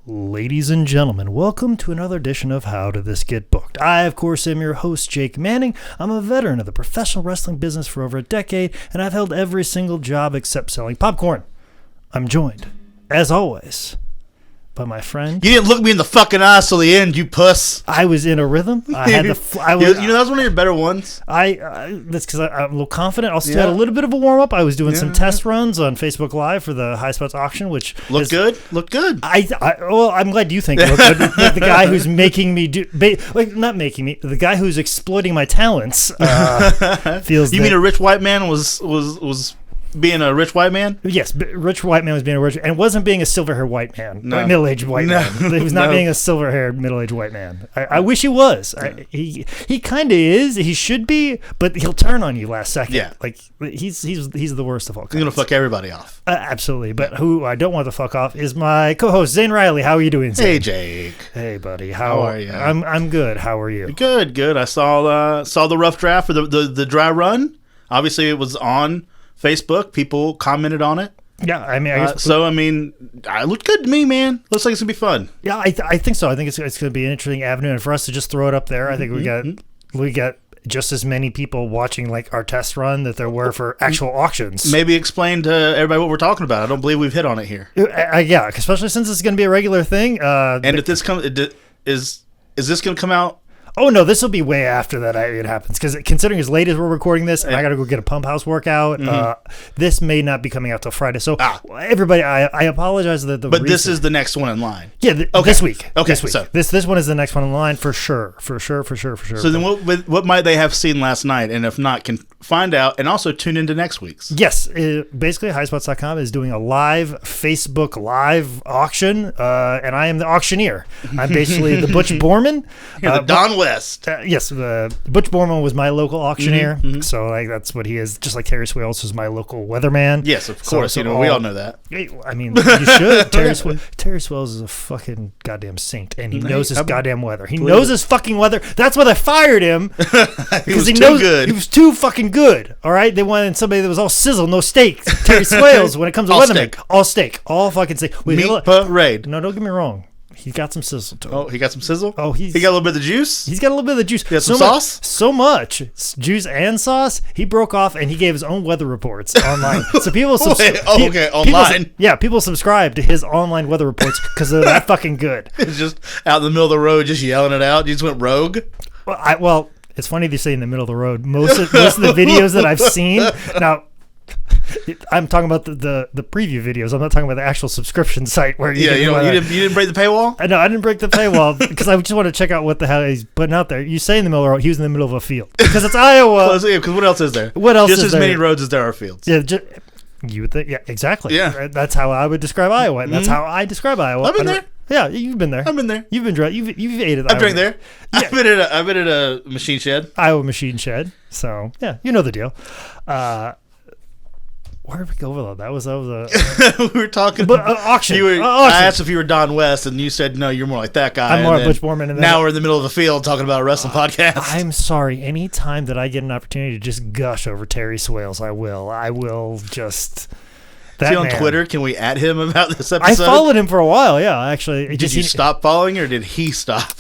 Ladies and gentlemen, welcome to another edition of How Did This Get Booked? I, of course, am your host, Jake Manning. I'm a veteran of the professional wrestling business for over a decade, and I've held every single job except selling popcorn. I'm joined, as always, by my friend. You didn't look me in the fucking eyes till the end, you puss. I was in a rhythm. I had the. That was one of your better ones. That's because I'm a little confident. Also, had a little bit of a warm up. I was doing some test runs on Facebook Live for the High Spots auction, which looked good. Well, I'm glad you think it looked good. Like the guy who's making me do, not making me, the guy who's exploiting my talents feels. You mean a rich white man was being a rich white man? Yes, rich white man was being a rich, and wasn't being a silver-haired white man, middle-aged white man. He was not being a silver-haired middle-aged white man. I wish he was. He kind of is. He should be, but he'll turn on you last second. Yeah, like he's the worst of all kinds. He's gonna fuck everybody off. Absolutely, but who I don't want to fuck off is my co-host Zane Riley. How are you doing, Zane? Hey, Jake. Hey, buddy. How are you? I'm good. How are you? Good. I saw the rough draft for the dry run. Obviously, it was on Facebook. People commented on it. Yeah, I mean, I guess. It looked good to me, man. Looks like it's gonna be fun. Yeah, I think so. I think it's going to be an interesting avenue, and for us to just throw it up there, I think we got just as many people watching like our test run that there were for actual auctions. Maybe explain to everybody what we're talking about. I don't believe we've hit on it here. Yeah, especially since it's going to be a regular thing. And if this comes, is this going to come out? Oh, no, this will be way after that it happens. Because considering as late as we're recording this, and I got to go get a pump house workout, this may not be coming out till Friday. So, everybody, I apologize that But this is the next one in line. Yeah, this week. Okay, this week. So this one is the next one in line for sure. For sure. So then what might they have seen last night? And if not, can find out and also tune into next week's. Yes. Basically, highspots.com is doing a live Facebook Live auction, and I am the auctioneer. I'm basically the Butch Borman. You're the Don West. Yes, Butch Borman was my local auctioneer, so like that's what he is. Just like Terry Swales was my local weatherman. Yes, of course. So we all know that. I mean, you should. Terry Swales is a fucking goddamn saint, and he knows his goddamn weather. He knows his fucking weather. That's why they fired him because he knows good. He was too fucking good. All right, they wanted somebody that was all sizzle, no steak. Terry Swales, when it comes to weatherman, all steak, all fucking steak. Meat parade. No, don't get me wrong. He got some sizzle to him. Oh, he got some sizzle? Oh, he got a little bit of the juice? He's got a little bit of the juice. He got some sauce? So much. Juice and sauce. He broke off and he gave his own weather reports online. So people online? People subscribe to his online weather reports because they're that fucking good. It's just out in the middle of the road just yelling it out. You just went rogue? Well, it's funny they say in the middle of the road. Most of the videos that I've seen, now, I'm talking about the preview videos. I'm not talking about the actual subscription site where you didn't break the paywall? No, I didn't break the paywall because I just want to check out what the hell he's putting out there. You say in the middle of the road, he was in the middle of a field because it's Iowa. Because what else is there? What else? Just is as there? many roads as there are fields. Yeah, you would think. Yeah, exactly. Yeah, that's how I would describe Iowa. That's how I describe Iowa. I've been there. Yeah, you've been there. I've been there. You've ate at. I've drank there. Yeah. I've been at a machine shed. Iowa machine shed. So yeah, you know the deal. Where did we go with that? That was a we were talking auction. Auction. I asked if you were Don West, and you said no. You're more like that guy. I'm more Butch Borman. And now we're in the middle of the field talking about a wrestling podcast. I'm sorry. Anytime that I get an opportunity to just gush over Terry Swales, I will just. Is he on Twitter? Can we add him about this episode? I followed him for a while. Yeah, actually. Did you stop following, or did he stop?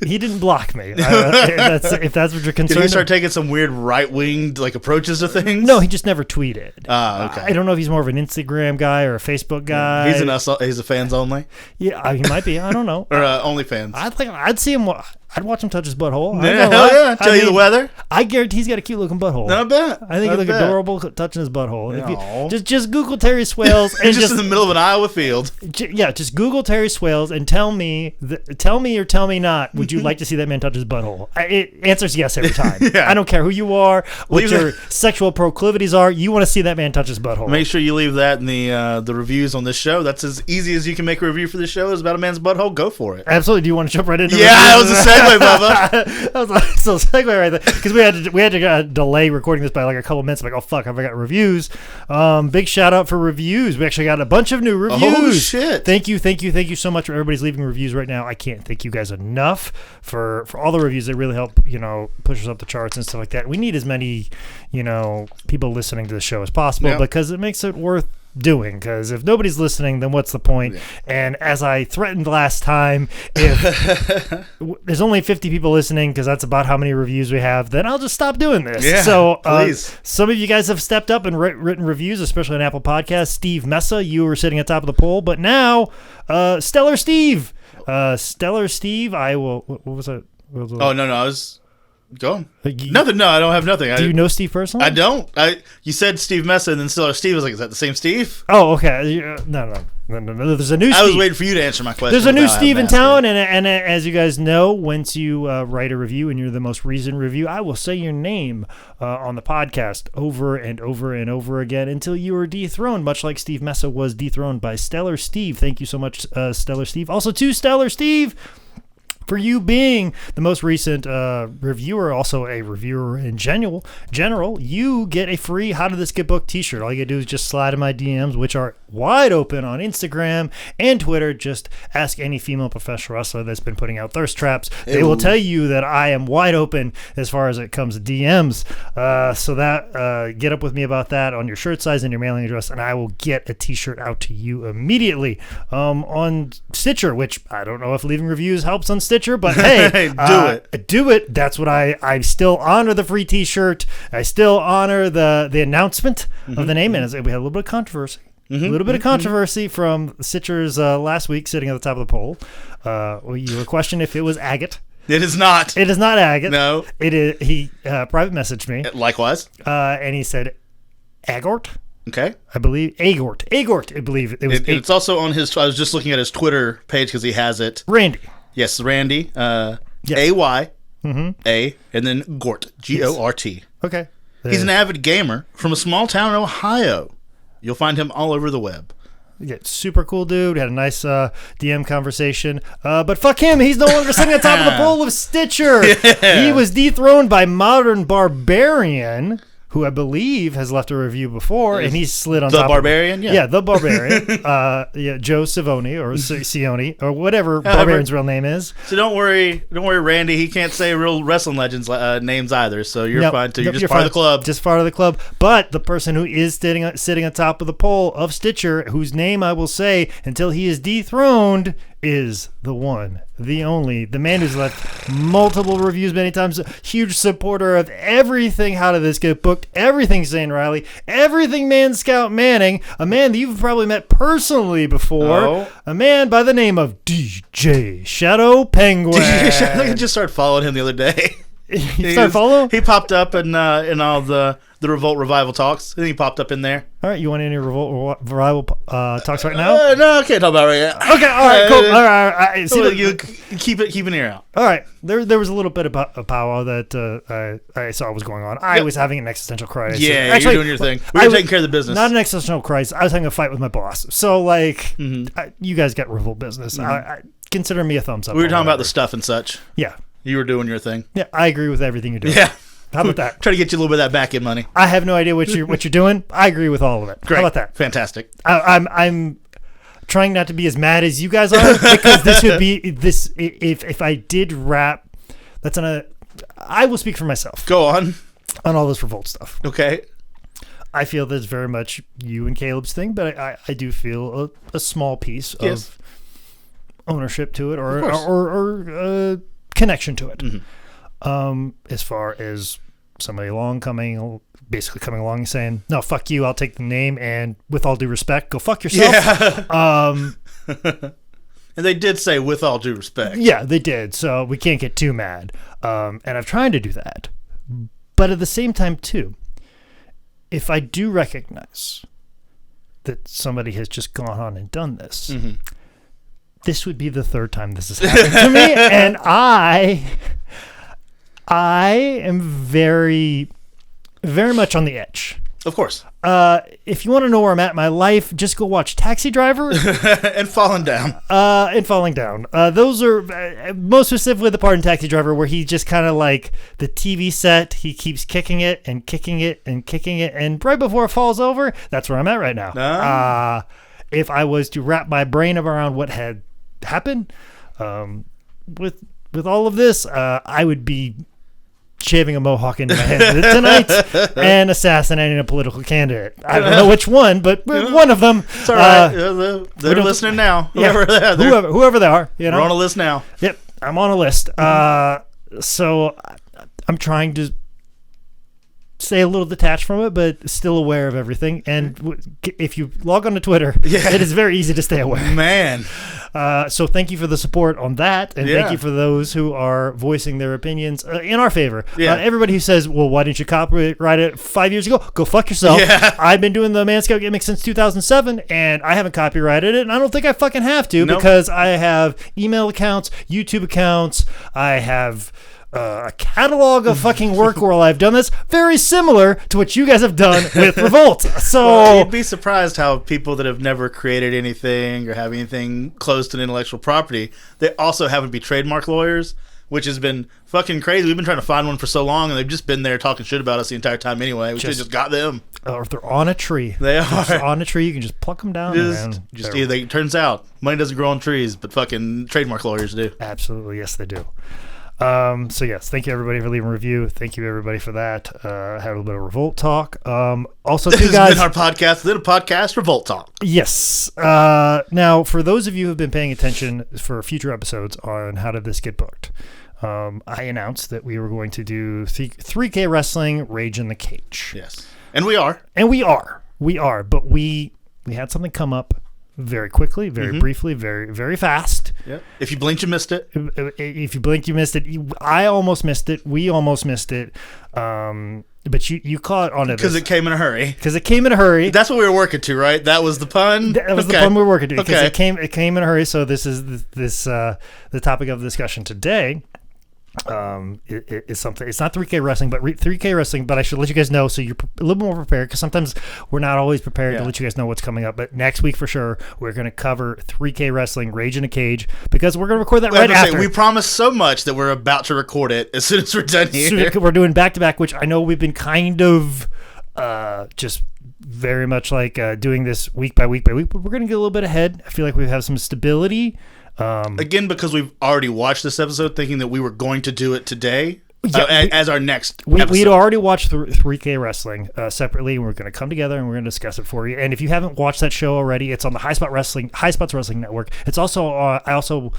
He didn't block me. If that's what you're concerned. Did he start taking some weird right-winged approaches to things? No, he just never tweeted. Okay. I don't know if he's more of an Instagram guy or a Facebook guy. He's a fans only. Yeah, he might be. I don't know. Or OnlyFans. I think I'd see him. I'd watch him touch his butthole. Yeah. Tell you the weather. I guarantee he's got a cute looking butthole. I bet. I think he look adorable touching his butthole. If you, just Google Terry Swales and just in the middle of an Iowa field. Just Google Terry Swales and tell me or tell me not. Would you like to see that man touch his butthole? It answers yes every time. Yeah. I don't care who you are, what your sexual proclivities are. You want to see that man touch his butthole. Make sure you leave that in the reviews on this show. That's as easy as you can make a review for this show. Is about a man's butthole. Go for it. Absolutely. Do you want to jump right into? Yeah, that was a segue, Bubba. That was like so segue right there because we had to delay recording this by like a couple minutes. I'm like, oh fuck, have I got reviews? Big shout out for reviews. We actually got a bunch of new reviews. Oh shit! Thank you so much for everybody's leaving reviews right now. I can't thank you guys enough for all the reviews. They really help push us up the charts and stuff like that. We need as many people listening to the show as possible because it makes it worth doing, because if nobody's listening, then what's the point? And as I threatened last time, if there's only 50 people listening, because that's about how many reviews we have, then I'll just stop doing this. Yeah, so please. Some of you guys have stepped up and written reviews, especially on Apple Podcasts. Steve Mesa, you were sitting at the top of the poll, but now Stellar Steve, I will. What was it? Oh no, I was. Go on. Nothing. No, I don't have nothing. Do you know Steve personally? I don't. You said Steve Mesa and then Stellar Steve. I was like, is that the same Steve? Oh, okay. No. There's a new Steve. I was waiting for you to answer my question. There's a new Steve in town, and as you guys know, once you write a review and you're the most recent review, I will say your name on the podcast over and over and over again until you are dethroned, much like Steve Mesa was dethroned by Stellar Steve. Thank you so much, Stellar Steve. Also to Stellar Steve, for you being the most recent reviewer, also a reviewer in general, you get a free How Did This Get Booked t-shirt. All you gotta do is just slide in my DMs, which are wide open on Instagram and Twitter. Just ask any female professional wrestler that's been putting out thirst traps. They will tell you that I am wide open as far as it comes to DMs. So that get up with me about that on your shirt size and your mailing address, and I will get a t-shirt out to you immediately. On Stitcher, which I don't know if leaving reviews helps on Stitcher, but hey, do it. That's what I still honor the free t-shirt. I still honor the announcement of the name, and we had a little bit of controversy. A little bit of controversy from Stitcher's last week sitting at the top of the poll. You were questioning if it was agate. It is not. It is not agate. No. It is. He private messaged me. Likewise. And he said agort. Okay. I believe Agort, I believe it was. It's also on his. I was just looking at his Twitter page because he has it. Randy. Yes, Randy. Yes. AY, A, and then Gort, Gort. Okay. He's an avid gamer from a small town in Ohio. You'll find him all over the web. Yeah, super cool dude. Had a nice DM conversation. But fuck him. He's no longer sitting on top of the poll of Stitcher. Yeah. He was dethroned by Modern Barbarian, who I believe has left a review before, and he slid on top. The Barbarian? Yeah, the Barbarian. Joe Savoni or Sioni or whatever Barbarian's real name is. So don't worry, Randy. He can't say real wrestling legends names either, so you're fine too. You're just part of the club. Just part of the club. But the person who is sitting on top of the poll of Stitcher, whose name I will say until he is dethroned, is the one, the only, the man who's left multiple reviews many times, a huge supporter of everything How Did This Get Booked, everything Zane Riley, everything Man Scout Manning, a man that you've probably met personally before, a man by the name of DJ Shadow Penguin. DJ Shadow, I just started following him the other day. You started following? He popped up in all the Revolt Revival talks. I think he popped up in there. All right, you want any Revolt Revival talks right now? No, I can't talk about it right now. Okay, all right, cool. All right. So you keep an ear out. All right, there was a little bit of powwow that I saw was going on. I was having an existential crisis. Yeah, actually, you're doing your thing. We were taking care of the business. Not an existential crisis. I was having a fight with my boss. So, you guys got Revolt business. I consider me a thumbs up. We were talking about the stuff and such. Yeah. You were doing your thing. Yeah, I agree with everything you're doing. Yeah. How about that? Try to get you a little bit of that back-end money. I have no idea what you're doing. I agree with all of it. Great. How about that? Fantastic. I'm trying not to be as mad as you guys are, because this would be this if I did rap. I will speak for myself. Go on all this Revolt stuff. Okay. I feel that's very much you and Caleb's thing, but I do feel a small piece of ownership to it, or connection to it. As far as somebody basically coming along and saying, no, fuck you, I'll take the name, and with all due respect, go fuck yourself. Yeah. And they did say with all due respect. Yeah, they did, so we can't get too mad. And I've tried to do that. But at the same time, too, if I do recognize that somebody has just gone on and done this, this would be the third time this has happened to me, and I am very, very much on the edge. Of course. If you want to know where I'm at in my life, just go watch Taxi Driver. And Falling Down. Those are most specifically the part in Taxi Driver where he just kind of like the TV set, he keeps kicking it and kicking it and kicking it, and right before it falls over, that's where I'm at right now. If I was to wrap my brain around what had happened with all of this, I would be shaving a mohawk into my head tonight and assassinating a political candidate. I don't know which one, but one of them. It's all right. They're listening now. Whoever they are. You know? We're on a list now. Yep, I'm on a list. So I'm trying to stay a little detached from it, but still aware of everything. And if you log on to Twitter, it is very easy to stay aware. Man. So thank you for the support on that, and thank you for those who are voicing their opinions in our favor. Everybody who says, well, why didn't you copyright it 5 years ago? Go fuck yourself. I've been doing the Man Scout gimmick since 2007, and I haven't copyrighted it, and I don't think I fucking have to because I have email accounts, YouTube accounts, I have a catalog of fucking work where I've done this, very similar to what you guys have done with Revolt. So you'd be surprised how people that have never created anything or have anything close to intellectual property, they also happen to be trademark lawyers, which has been fucking crazy. We've been trying to find one for so long, and they've just been there talking shit about us the entire time anyway. We just got them. Or if they're on a tree. They are. If they're on a tree, you can just pluck them down. It turns out money doesn't grow on trees, but fucking trademark lawyers do. Absolutely. Yes, they do. So yes, thank you everybody for leaving a review. Thank you everybody for that. Had a little bit of Revolt Talk. Also, this too, guys, has been our podcast, little podcast, Revolt Talk. Yes. Now, for those of you who have been paying attention for future episodes on How Did This Get Booked, I announced that we were going to do 3K Wrestling Rage in the Cage. Yes, and we are. But we had something come up very quickly, very briefly, very, very fast. Yep. If you blinked, you missed it. If you blinked, you missed it. I almost missed it. We almost missed it. But you caught on it. Because it came in a hurry. That's what we were working to, right? That was the pun? That was the pun we were working to. Because it came in a hurry. So this is the topic of discussion today. It is something. It's not 3K wrestling, but 3K wrestling. But I should let you guys know so you're a little more prepared, because sometimes we're not always prepared to let you guys know what's coming up. But next week for sure, we're going to cover 3K wrestling Rage in a Cage, because we're going to record that right after. We promised so much that we're about to record it as soon as we're done here. So we're doing back to back, which I know we've been kind of just very much like doing this week by week by week. But we're going to get a little bit ahead. I feel like we have some stability. Again, because we've already watched this episode thinking that we were going to do it today as our next episode. We'd already watched 3K Wrestling separately, and we're going to come together and we're going to discuss it for you. And if you haven't watched that show already, it's on the High Spots Wrestling Network. It's also I also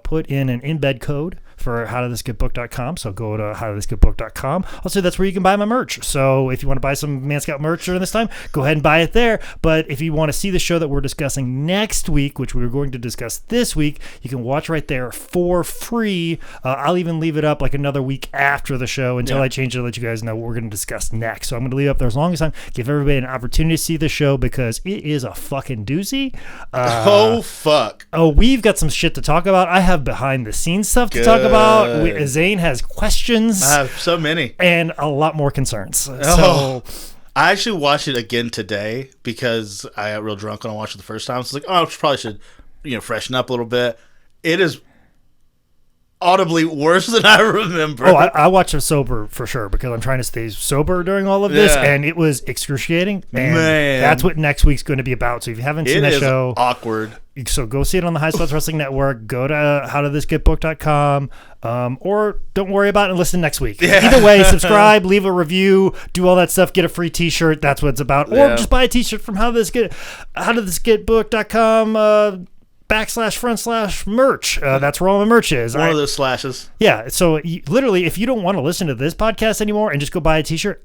put in an embed code for howdidthisgetbooked.com. So go to howdidthisgetbooked.com. Also, that's where you can buy my merch. So if you want to buy some Man Scout merch during this time, go ahead and buy it there. But if you want to see the show that we're discussing next week, which we were going to discuss this week, you can watch right there for free. I'll even leave it up like another week after the show until I change it to let you guys know what we're going to discuss next. So I'm going to leave it up there as long as I give everybody an opportunity to see the show, because it is a fucking doozy. Oh, fuck. Oh, we've got some shit to talk about. I have behind the scenes stuff to talk about. Zane has questions. I have so many. And a lot more concerns. Oh. So I actually watched it again today because I got real drunk when I watched it the first time. So I was like, I probably should, freshen up a little bit. It is audibly worse than I remember. Oh, I watched it sober for sure, because I'm trying to stay sober during all of this, and it was excruciating. And that's what next week's going to be about. So if you haven't seen that show, awkward. So go see it on the High Spots Wrestling Network. Go to howdidthisgetbooked.com, or don't worry about it and listen next week. Either way, subscribe, leave a review, do all that stuff, get a free t-shirt. That's what it's about. Or just buy a t-shirt from howdidthisgetbooked.com /front/merch. That's where all my merch is. One of those slashes. Yeah. So literally, if you don't want to listen to this podcast anymore and just go buy a t-shirt,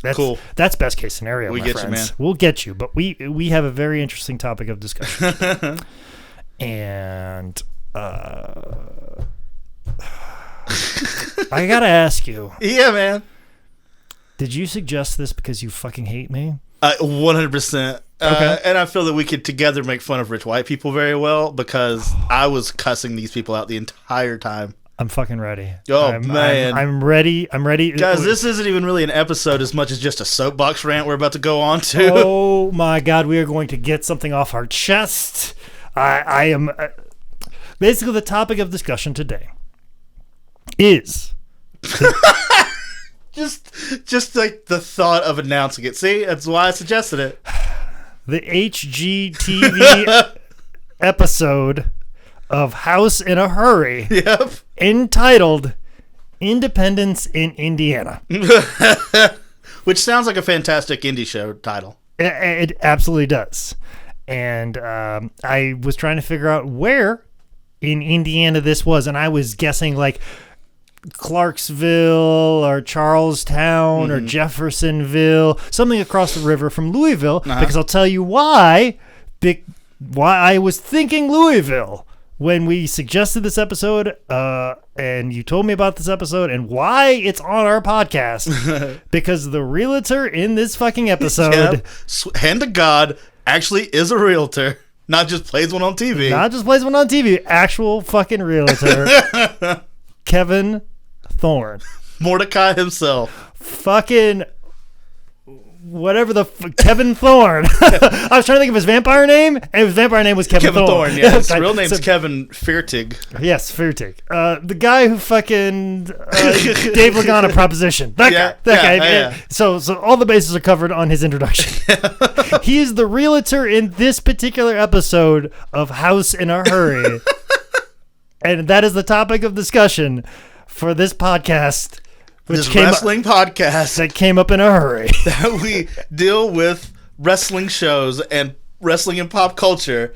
that's cool. That's best case scenario. We get you, man. We'll get you, but we have a very interesting topic of discussion. And I gotta ask you. Yeah, man. Did you suggest this because you fucking hate me? 100%. Okay. And I feel that we could together make fun of rich white people very well, because I was cussing these people out the entire time. I'm fucking ready. Man. I'm ready. Guys, this isn't even really an episode as much as just a soapbox rant we're about to go on to. Oh my God, we are going to get something off our chest. I am... basically, the topic of discussion today is... Just like the thought of announcing it. See, that's why I suggested it. The HGTV episode of House in a Hurry, entitled Independence in Indiana. Which sounds like a fantastic indie show title. It absolutely does. And I was trying to figure out where in Indiana this was, and I was guessing like Clarksville or Charlestown or Jeffersonville, something across the river from Louisville, because I'll tell you why I was thinking Louisville when we suggested this episode, and you told me about this episode and why it's on our podcast. Because the realtor in this fucking episode, hand to God, actually is a realtor. Not just plays one on TV. Actual fucking realtor. Kevin Thorn. Mordecai himself. Fucking whatever Kevin Thorn. I was trying to think of his vampire name, and his vampire name was Kevin Thorn. Yeah, his real name's Kevin Feartig. Yes, Feartig. The guy who fucking Dave Lagana Proposition. That guy. Yeah. So all the bases are covered on his introduction. He is the realtor in this particular episode of House in a Hurry. And that is the topic of discussion for this podcast. This wrestling podcast that came up in a hurry. That we deal with wrestling shows, and wrestling and pop culture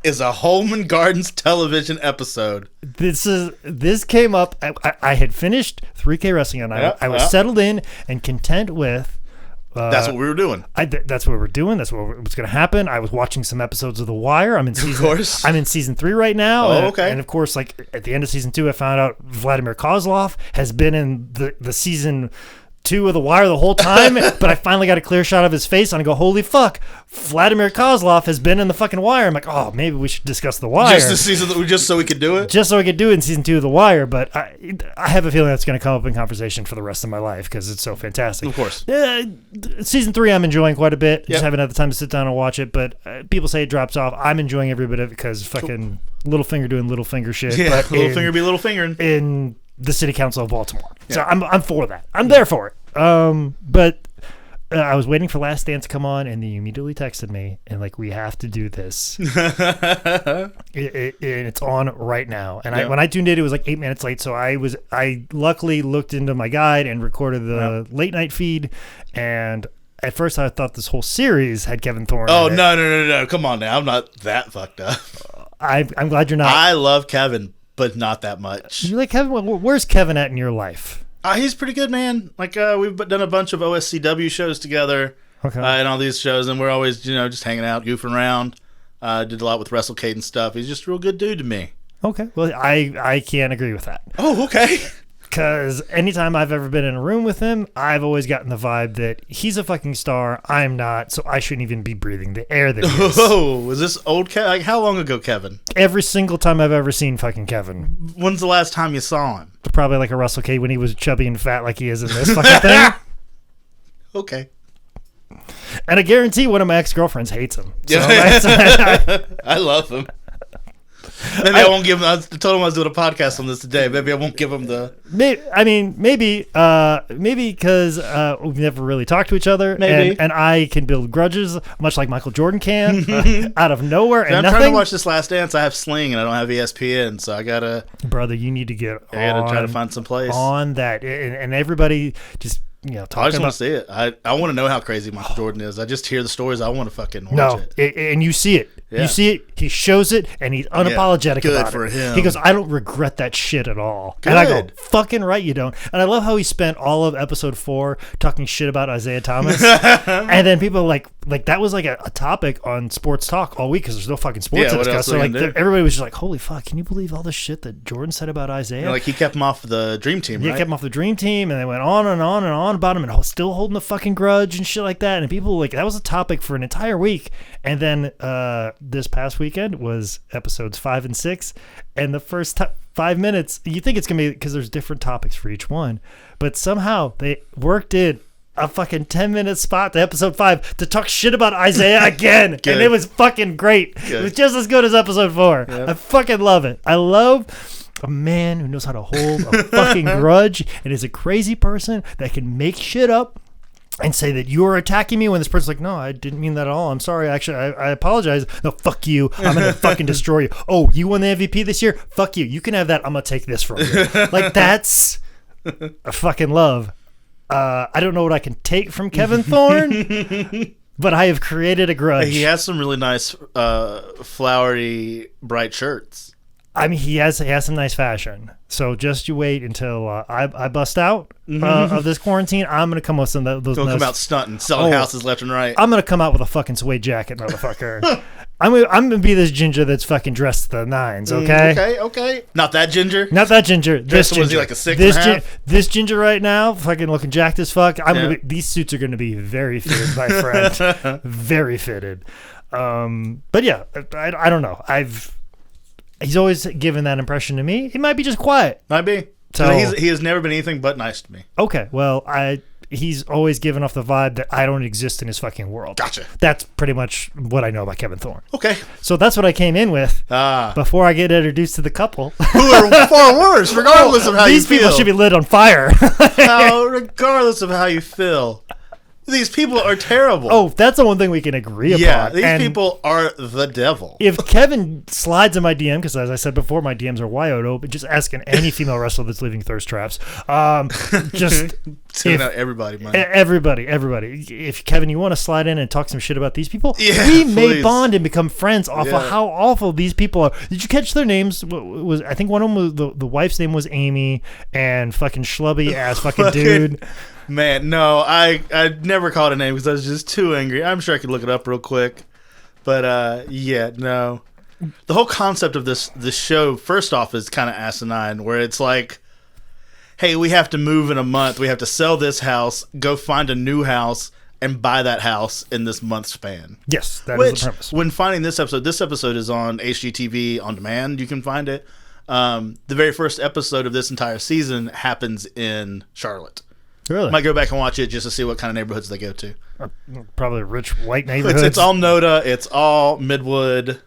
is a Home and Gardens television episode. This came up. I had finished 3K Wrestling, and I was settled in and content with. That's what we were doing. That's what we were doing. That's what was going to happen. I was watching some episodes of The Wire. I'm in season 3 right now. Oh, okay. And of course, like at the end of season 2, I found out Vladimir Kozlov has been in the season 2 of The Wire the whole time. But I finally got a clear shot of his face, and I go, "Holy fuck! Vladimir Kozlov has been in the fucking Wire." I'm like, "Oh, maybe we should discuss The Wire." Just the season, just so we could do it. Just so we could do it in season 2 of The Wire. But I have a feeling that's going to come up in conversation for the rest of my life because it's so fantastic. Of course. Season 3 I'm enjoying quite a bit. Just haven't had the time to sit down and watch it. But people say it drops off. I'm enjoying every bit of it because fucking Littlefinger doing Littlefinger shit. Yeah, Littlefinger be Littlefingering. In the city council of Baltimore. Yeah. So I'm for that. I'm there for it. But I was waiting for Last Dance to come on, and then you immediately texted me, and like, we have to do this. It's on right now. And when I tuned in, it was like 8 minutes late, so I luckily looked into my guide and recorded the late night feed, and at first I thought this whole series had Kevin Thorn. Oh, no. Come on now. I'm not that fucked up. I'm glad you're not. I love Kevin, but not that much. You like Kevin? Where's Kevin at in your life? He's pretty good, man. Like, we've done a bunch of OSCW shows together, and all these shows, and we're always, just hanging out, goofing around. Did a lot with WrestleCade and stuff. He's just a real good dude to me. Okay. Well, I can't agree with that. Oh, okay. Because anytime I've ever been in a room with him, I've always gotten the vibe that he's a fucking star. I'm not, so I shouldn't even be breathing the air that he is. Oh, was this old Kevin? Like, how long ago, Kevin? Every single time I've ever seen fucking Kevin. When's the last time you saw him? Probably like a WrestleCade when he was chubby and fat like he is in this fucking thing. Okay. And I guarantee one of my ex-girlfriends hates him. So I love him. Maybe I won't give him. I told him I was doing a podcast on this today. Maybe I won't give him the. Maybe because we've never really talked to each other. Maybe. And I can build grudges, much like Michael Jordan can, out of nowhere and I'm nothing. trying to watch this Last Dance. I have Sling and I don't have ESPN, so I gotta. Brother, you need to get. I gotta try to find some place on that, and everybody just. I just want to see it. I want to know how crazy Michael Jordan is. I just hear the stories. I want to fucking watch it. And you see it. Yeah. You see it. He shows it, and he's unapologetic about it. Good for him. He goes, "I don't regret that shit at all." Good. And I go, "Fucking right, you don't." And I love how he spent all of episode 4 talking shit about Isaiah Thomas, and then people like that was like a topic on Sports Talk all week because there's no fucking sports to discuss. So like everybody was just like, "Holy fuck! Can you believe all the shit that Jordan said about Isaiah?" Like he kept him off the Dream Team. He kept him off the Dream Team, and they went on and on and on about him, and still holding the fucking grudge and shit like that. And people like that was a topic for an entire week. And then this past weekend was episodes 5 and 6, and the first 5 minutes, you think it's gonna be because there's different topics for each one, but somehow they worked in a fucking 10-minute spot to episode 5 to talk shit about Isaiah again. And it was fucking great. Good. It was just as good as episode 4. Yep. I fucking love it. I love a man who knows how to hold a fucking grudge and is a crazy person that can make shit up and say that you're attacking me when this person's like, "No, I didn't mean that at all. I'm sorry. Actually, I apologize. No, fuck you. I'm going to fucking destroy you. Oh, you won the MVP this year? Fuck you. You can have that. I'm going to take this from you." Like, that's I fucking love. I don't know what I can take from Kevin Thorn, but I have created a grudge. He has some really nice, flowery, bright shirts. I mean, he has some nice fashion. So just you wait until I bust out of this quarantine. I'm gonna come with some of those. He'll come out stunting, selling houses left and right. I'm gonna come out with a fucking suede jacket, motherfucker. I'm gonna be this ginger that's fucking dressed to the nines. Okay. Okay. Not that ginger. Not that ginger. This ginger. Was he like a 6.5? This ginger right now, fucking looking jacked as fuck. These suits are gonna be very fitted, my friend. Very fitted. But yeah, I don't know. He's always given that impression to me. He might be just quiet. Might be. So he has never been anything but nice to me. Okay, well, he's always given off the vibe that I don't exist in his fucking world. Gotcha. That's pretty much what I know about Kevin Thorn. Okay. So that's what I came in with before I get introduced to the couple. Who are far worse, regardless of how you feel. These people should be lit on fire. Regardless of how you feel. These people are terrible. Oh, that's the one thing we can agree upon. Yeah, these people are the devil. If Kevin slides in my DM, because as I said before, my DMs are wide open, just asking any female wrestler that's leaving thirst traps. Just sending out everybody, man. Everybody. If Kevin, you want to slide in and talk some shit about these people, we may bond and become friends off of how awful these people are. Did you catch their names? I think one of them was the wife's name was Amy, and fucking schlubby ass fucking dude. Man, no, I never called a name because I was just too angry. I'm sure I could look it up real quick. But, yeah, no. The whole concept of this show, first off, is kind of asinine, where it's like, hey, we have to move in a month. We have to sell this house, go find a new house, and buy that house in this month span. Yes, that is the premise. When finding this episode is on HGTV on demand. You can find it. The very first episode of this entire season happens in Charlotte. Really? Might go back and watch it just to see what kind of neighborhoods they go to. Probably rich white neighborhoods. It's all NODA. It's all Midwood.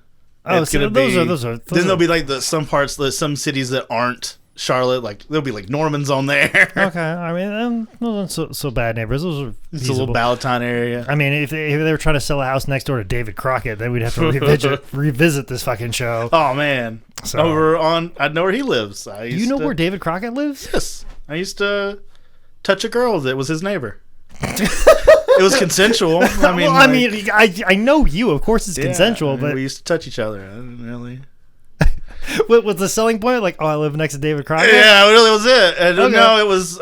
Oh, it's so those are. Then there'll be like some some cities that aren't Charlotte. Like there'll be like Normans on there. Okay, I mean those aren't so bad neighborhoods. Those are it's a little Palatine area. I mean, if they were trying to sell a house next door to David Crockett, then we'd have to revisit this fucking show. Oh man, I know where he lives. Do you know where David Crockett lives? Yes, I used to touch a girl that was his neighbor. It was consensual. I mean, I know you. Of course, it's consensual. But we used to touch each other. I didn't really. What was the selling point? Like, I live next to David Crockett. Yeah, it really was it. And no, it was.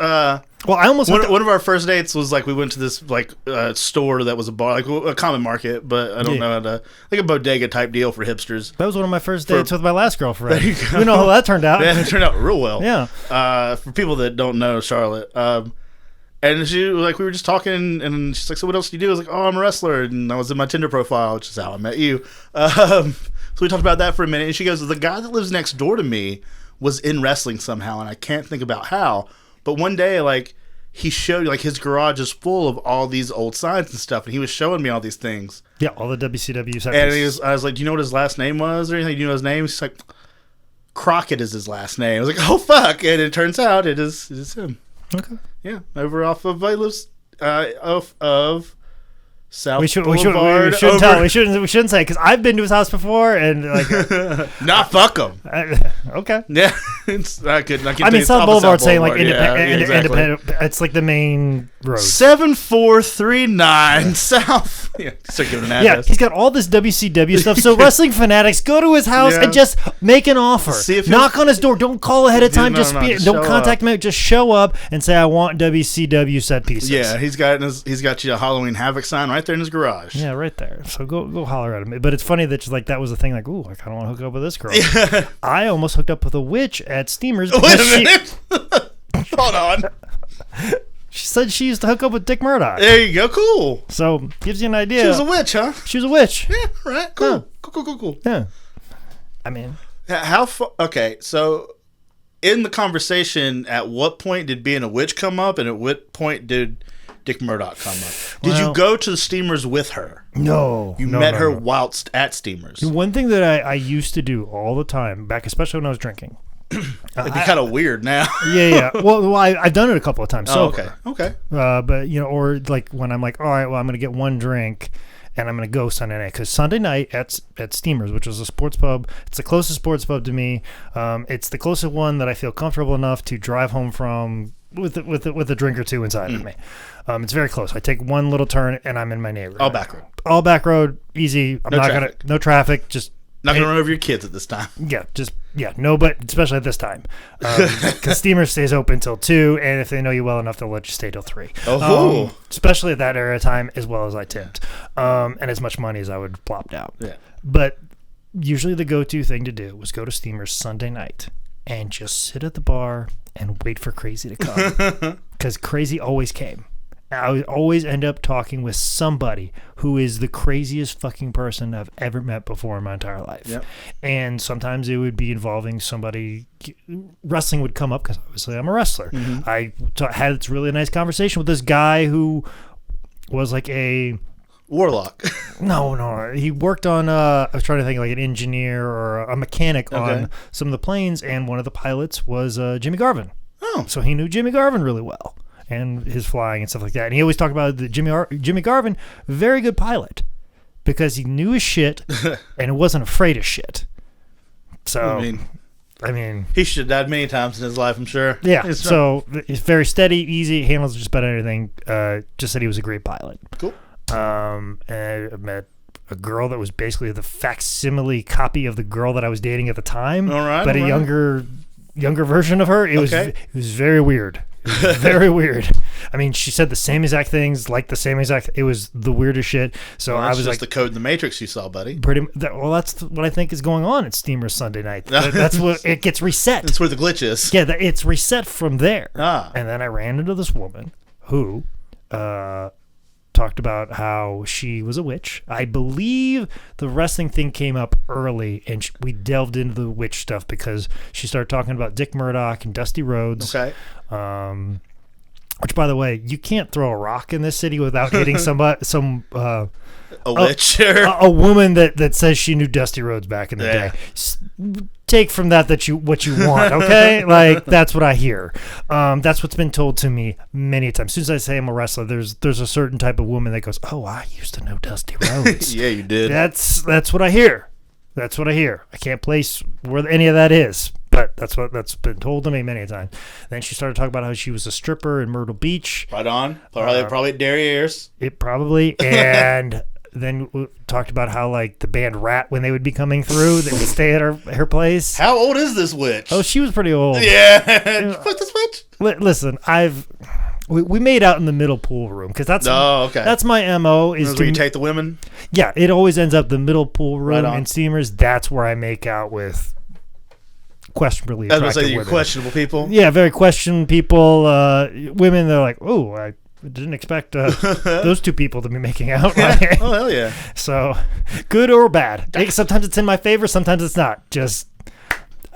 Well, I almost one of our first dates was like we went to this like store that was a bar, like a common market, but I don't know how to, like a bodega type deal for hipsters. That was one of my first dates with my last girlfriend. You know how that turned out. Yeah, it turned out real well. Yeah. For people that don't know Charlotte, and she like we were just talking, and she's like, "So what else do you do?" I was like, "Oh, I'm a wrestler," and I was in my Tinder profile, which is how I met you. So we talked about that for a minute, and she goes, "The guy that lives next door to me was in wrestling somehow, and I can't think about how." But one day, like, he showed, like, his garage is full of all these old signs and stuff, and he was showing me all these things. Yeah, all the WCW signs. And I was like, "Do you know what his last name was or anything? Do you know his name?" He's like, "Crockett is his last name." I was like, "Oh, fuck." And it turns out it is him. Okay. Yeah, over off of, he lives of South we shouldn't say because I've been to his house before and like not fuck him. Okay. Yeah, I couldn't. I mean, South Boulevard saying like independent. Independent. It's like the main road. 7439 South. Yeah, start giving an address. Yeah, he's got all this WCW stuff. So wrestling fanatics, go to his house and just make an offer. Knock on his door. Don't call ahead of time. Don't contact him. Just show up and say, "I want WCW set pieces." Yeah, he's got you a Halloween Havoc sign right there in his garage. Yeah, right there. So go holler at him. But it's funny that just like that was the thing. Like, ooh, I kind of want to hook up with this girl. Yeah. I almost hooked up with a witch at Steamers. Wait a minute. Hold on. She said she used to hook up with Dick Murdoch. There you go. Cool. So gives you an idea. She was a witch, huh? She was a witch. Yeah. Right. Cool. Yeah. Cool. Yeah. I mean, okay. So in the conversation, at what point did being a witch come up, and at what point did Dick Murdoch come up? Did you go to the Steamers with her? No. You met her whilst at Steamers. One thing that I used to do all the time, back especially when I was drinking. It'd be kind of weird now. Yeah. Well, I've done it a couple of times. Oh, okay. But, or like when I'm like, all right, well, I'm going to get one drink and I'm going to go Sunday night. Because Sunday night at Steamers, which is a sports pub, it's the closest sports pub to me. It's the closest one that I feel comfortable enough to drive home from with a drink or two inside of me. It's very close. I take one little turn and I'm in my neighborhood. All back road, easy. No traffic. Just not gonna run over your kids at this time. No, but especially at this time, because Steamer stays open till 2, and if they know you well enough, they'll let you stay till 3. Especially at that area of time, as well as I tipped, and as much money as I would plopped out. Yeah, but usually the go-to thing to do was go to Steamer's Sunday night and just sit at the bar and wait for Crazy to come, because Crazy always came. I would always end up talking with somebody who is the craziest fucking person I've ever met before in my entire life. Yep. And sometimes it would be involving somebody. Wrestling would come up because obviously I'm a wrestler. Mm-hmm. I had this really nice conversation with this guy who was like a warlock. No. He worked on, I was trying to think, like an engineer or a mechanic on some of the planes, and one of the pilots was Jimmy Garvin. Oh. So he knew Jimmy Garvin really well. And his flying and stuff like that. And he always talked about the Jimmy Garvin, very good pilot, because he knew his shit and wasn't afraid of shit. So, I mean, he should have died many times in his life, I'm sure. Yeah. So he's very steady, easy, handles just about anything. Just said he was a great pilot. Cool. And I met a girl that was basically the facsimile copy of the girl that I was dating at the time. All right. But a younger version of her. It was very weird. It was very weird. I mean, she said the same exact things, like the same exact. It was the weirdest shit. So I was just the code in the Matrix you saw, buddy. That's what I think is going on at Steamer's Sunday night. That's what it gets reset. That's where the glitch is. Yeah, it's reset from there. Ah. And then I ran into this woman who talked about how she was a witch. I believe the wrestling thing came up early, and we delved into the witch stuff because she started talking about Dick Murdoch and Dusty Rhodes. Okay. Which, by the way, you can't throw a rock in this city without hitting a witch, a woman that says she knew Dusty Rhodes back in the day. Take from that what you want, okay? Like, that's what I hear. That's what's been told to me many times. As soon as I say I'm a wrestler, there's a certain type of woman that goes, "Oh, I used to know Dusty Rhodes." Yeah, you did. That's what I hear. That's what I hear. I can't place where any of that is, but that's been told to me many times. Then she started talking about how she was a stripper in Myrtle Beach. Right on. Probably at Derrieres. It probably. And then we talked about how, like, the band Rat, when they would be coming through, they would stay at her place. How old is this witch? Oh, she was pretty old. Yeah. What's this witch? Listen, we made out in the middle pool room because that's my MO. Is where you take the women? Yeah, it always ends up the middle pool room right in Steamers. That's where I make out with questionably attractive women. I was going to say, you're questionable people? Yeah, very questionable people. Women, they're like, oh, I didn't expect those two people to be making out. Oh, hell yeah. So, good or bad. Sometimes it's in my favor, sometimes it's not. Just...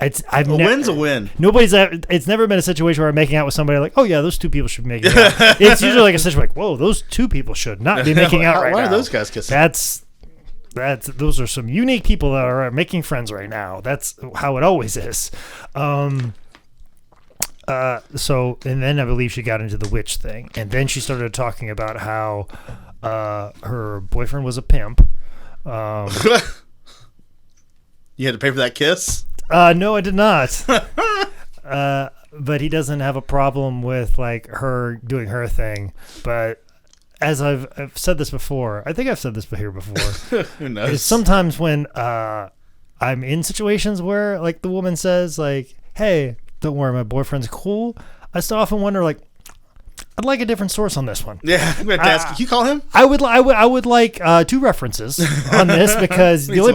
a win's a win. It's never been a situation where I'm making out with somebody like, oh yeah, those two people should be making out. It's usually like a situation like, whoa, those two people should not be making out right now. Why are those guys kissing? Those are some unique people that are making friends right now. That's how it always is. So, and then I believe she got into the witch thing, and then she started talking about how her boyfriend was a pimp. You had to pay for that kiss? No, I did not. But he doesn't have a problem with, like, her doing her thing. But as I've said this before, I think I've said this here before. Who knows? Sometimes when I'm in situations where, like, the woman says, like, hey, don't worry, my boyfriend's cool, I still often wonder, like, I'd like a different source on this one. Yeah, I'm going to ask. Can you call him? I would like 2 references on this because the only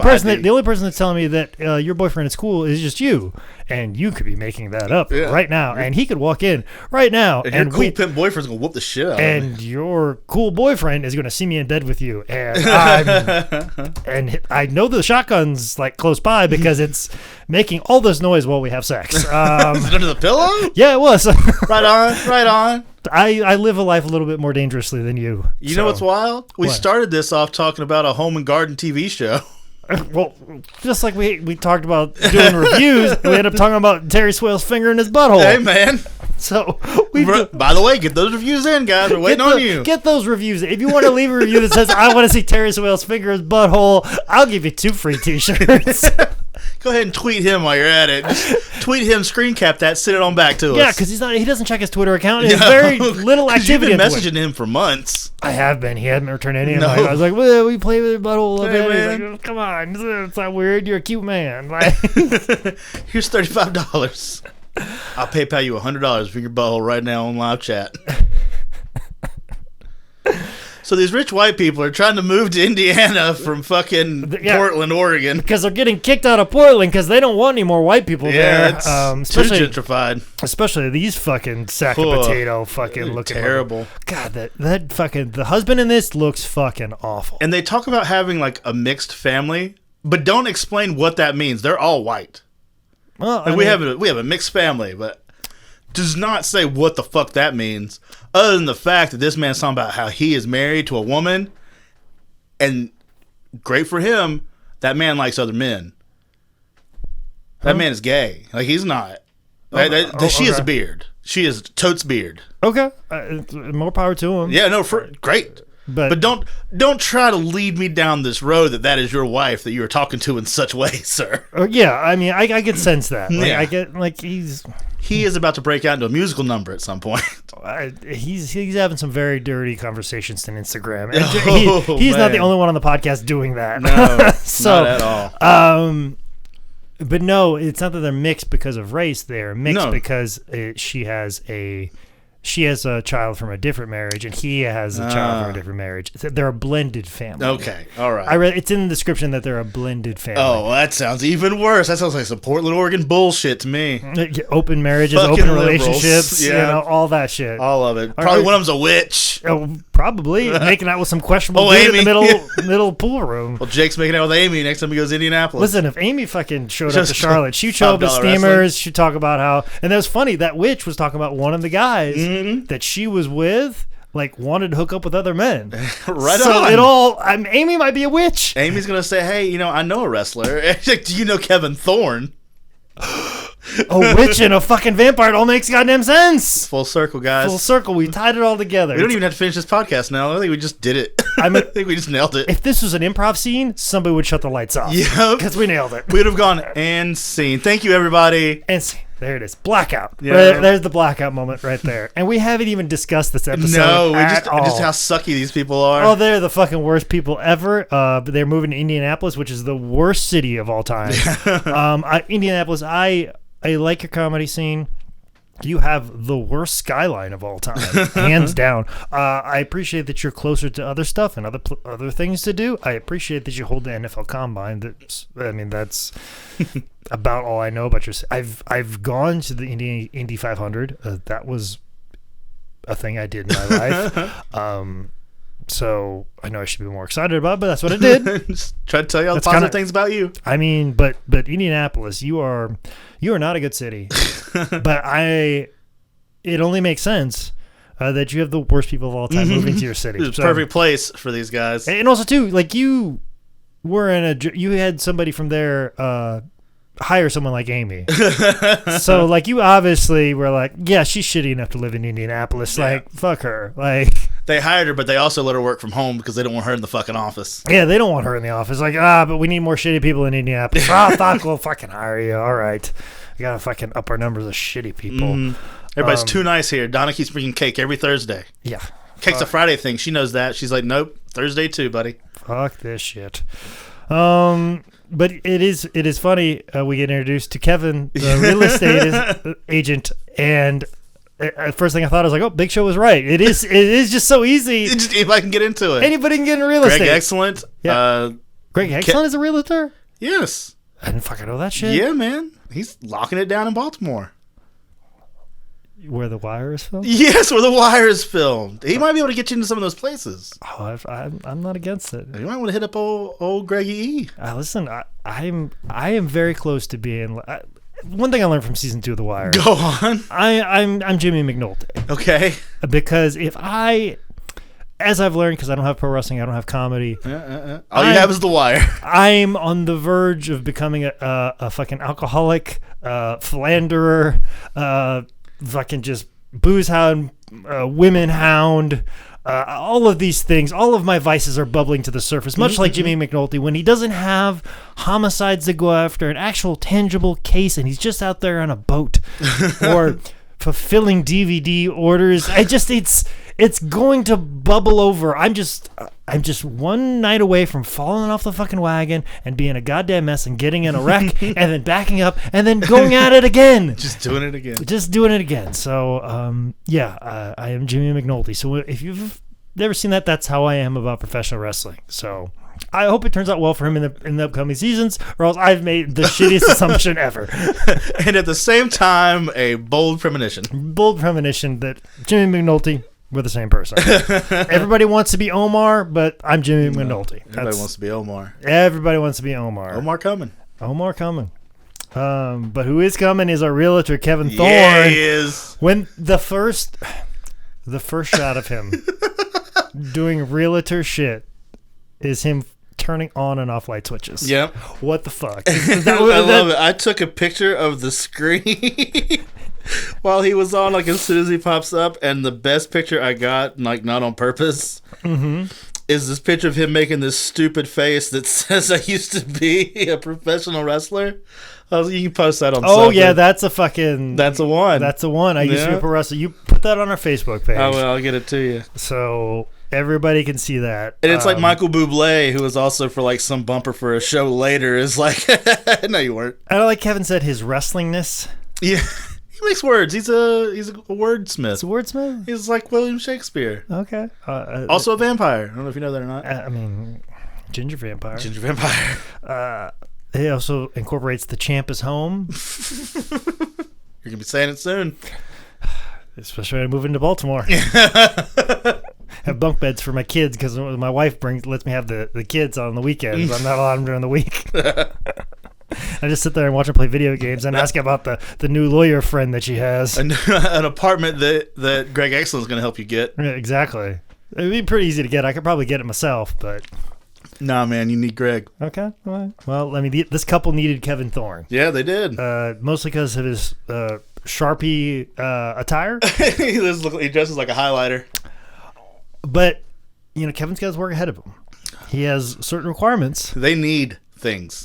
person that's telling me that your boyfriend is cool is just you, and you could be making that up right now, and he could walk in right now, and your cool pimp boyfriend's gonna whoop the shit out of me. And your cool boyfriend is gonna see me in bed with you, and I know the shotgun's like close by because it's making all this noise while we have sex. Is it under the pillow? Yeah, it was. Right on. I live a life a little bit more dangerously than you. You know what's wild? We started this off talking about a home and garden TV show. Well, just like we talked about doing reviews, we ended up talking about Terry Swale's finger in his butthole. Hey, man. So, by the way, get those reviews in, guys. We're waiting on you. Get those reviews. If you want to leave a review that says, I want to see Terry Swale's finger in his butthole, I'll give you 2 free t-shirts. Go ahead and tweet him while you're at it. Just tweet him, screen cap that, send it on back to us. Yeah, because he doesn't check his Twitter account. There's very little activity. You've been messaging him for months. I have been. He hadn't returned any of mine. I was like, well, we play with your butthole a bit. Man. He's like, oh, come on, it's not weird. You're a cute man. Like, here's $35. I'll PayPal you $100 for your butthole right now on live chat. So these rich white people are trying to move to Indiana from fucking Portland, Oregon. Because they're getting kicked out of Portland because they don't want any more white people there. It's too gentrified. Especially these fucking sack of potato fucking looking. Terrible. God, that fucking, the husband in this looks fucking awful. And they talk about having like a mixed family, but don't explain what that means. They're all white. Well, like we have a mixed family, but does not say what the fuck that means, other than the fact that this man's talking about how he is married to a woman, and great for him, that man likes other men. That man is gay. Like, he's not. She has a beard. She is totes beard. Okay. More power to him. Yeah, no, great. But don't try to lead me down this road that is your wife that you are talking to in such ways, sir. Yeah, I mean, I could sense that. Like, yeah. I get, like, he is about to break out into a musical number at some point. He's having some very dirty conversations on Instagram. And he's not the only one on the podcast doing that. No, so, not at all. But no, it's not that they're mixed because of race. They're mixed because she has a child from a different marriage, and he has a child from a different marriage. They're a blended family. Okay, all right. I read it's in the description that they're a blended family. Oh, well, that sounds even worse. That sounds like some Portland, Oregon bullshit to me. Open marriages, fucking open relationships, all that shit. All of it. Probably one of them's a witch. Oh, probably making out with some questionable dude in the middle pool room. Well, Jake's making out with Amy next time he goes to Indianapolis. Listen, if Amy fucking showed up to Charlotte, she'd show up at Steamers. She'd talk about how, and that was funny. That witch was talking about one of the guys that she was with, like, wanted to hook up with other men. Right so on. Amy might be a witch. Amy's gonna say, "Hey, I know a wrestler. Do you know Kevin Thorn?" A witch and a fucking vampire. It all makes goddamn sense. Full circle, guys. Full circle. We tied it all together. We don't even have to finish this podcast now. I think we just did it. I think we just nailed it. If this was an improv scene, somebody would shut the lights off. Yeah, because we nailed it. We would have gone and scene. Thank you, everybody. And scene. There it is. Blackout. Yeah. There's the blackout moment right there. And we haven't even discussed this episode. No, just how sucky these people are. Oh, they're the fucking worst people ever. But they're moving to Indianapolis, which is the worst city of all time. Indianapolis, I like your comedy scene. You have the worst skyline of all time, hands down. I appreciate that you're closer to other stuff and other things to do. I appreciate that you hold the NFL Combine. That's about all I know about your. I've gone to the Indy 500. That was a thing I did in my life. So I know I should be more excited about it, but that's what I did. Just try to tell you all the positive things about you. I mean, but Indianapolis, you are not a good city. But it only makes sense that you have the worst people of all time moving to your city. It's a perfect place for these guys. And also too, like, you had somebody from there hire someone like Amy. So, like, you obviously were like, yeah, she's shitty enough to live in Indianapolis. Yeah. Like, fuck her. Like, they hired her, but they also let her work from home because they don't want her in the fucking office. Yeah, they don't want her in the office. Like, but we need more shitty people in Indianapolis. Fuck, we'll fucking hire you. All right. We gotta fucking up our numbers of shitty people. Everybody's too nice here. Donna keeps bringing cake every Thursday. Yeah. Cake's a Friday thing. She knows that. She's like, nope, Thursday too, buddy. Fuck this shit. But it is funny. We get introduced to Kevin, the real estate agent, and first thing I thought, I was like, oh, Big Show was right. It is just so easy. Just anybody can get into it. Anybody can get into real estate. Greg Excellent. Yeah. Greg Excellent is a realtor? Yes. I didn't fucking know that shit. Yeah, man. He's locking it down in Baltimore. Where The Wire is filmed? Yes, where The Wire is filmed. He might be able to get you into some of those places. Oh, I'm not against it. You might want to hit up old Greggy E. Listen, I am very close to being. One thing I learned from season 2 of The Wire. Go on. I'm Jimmy McNulty. Okay. Because as I've learned, because I don't have pro wrestling, I don't have comedy. All you have is The Wire. I'm on the verge of becoming a fucking alcoholic, philanderer, fucking just booze hound, women hound, All of these things, all of my vices are bubbling to the surface, much like Jimmy McNulty, when he doesn't have homicides to go after, an actual tangible case, and he's just out there on a boat or fulfilling DVD orders. It's going to bubble over. I'm just one night away from falling off the fucking wagon and being a goddamn mess and getting in a wreck and then backing up and then going at it again. Just doing it again. So, I am Jimmy McNulty. So if you've never seen that, that's how I am about professional wrestling. So I hope it turns out well for him in the upcoming seasons, or else I've made the shittiest assumption ever. And at the same time, a bold premonition. That Jimmy McNulty, we're the same person. Everybody wants to be Omar, but I'm Jimmy McNulty. Everybody wants to be Omar. Everybody wants to be Omar. Omar coming. But who is coming is our realtor, Kevin Thorn. Yeah, he is. When the first shot of him doing realtor shit is him turning on and off light switches. Yep. What the fuck? I love it. I took a picture of the screen while he was on, like, as soon as he pops up, and the best picture I got, like, not on purpose, is this picture of him making this stupid face that says I used to be a professional wrestler. You can post that on Oh, something. yeah, that's a one. That's the one. I used to be a pro wrestler. You put that on our Facebook page. I'll get it to you. So everybody can see that. And it's like Michael Bublé, who was also for, like, some bumper for a show later, is like, no, you weren't. I like Kevin said, his wrestlingness. Yeah. He makes words. He's a wordsmith. He's a wordsmith? He's like William Shakespeare. Okay. Also a vampire. I don't know if you know that or not. I mean, ginger vampire. He also incorporates the champ is home. You're going to be saying it soon. Especially when I move into Baltimore. Have bunk beds for my kids because my wife lets me have the kids on the weekends. I'm not allowed them during the week. I just sit there and watch her play video games and ask about the new lawyer friend that she has. An apartment that Greg Excellent's going to help you get. Yeah, exactly. It'd be pretty easy to get. I could probably get it myself, but... Nah, man, you need Greg. Okay. All right. Well, this couple needed Kevin Thorn. Yeah, they did. Mostly because of his Sharpie attire. He dresses like a highlighter. But, Kevin's got his work ahead of him. He has certain requirements. They need things.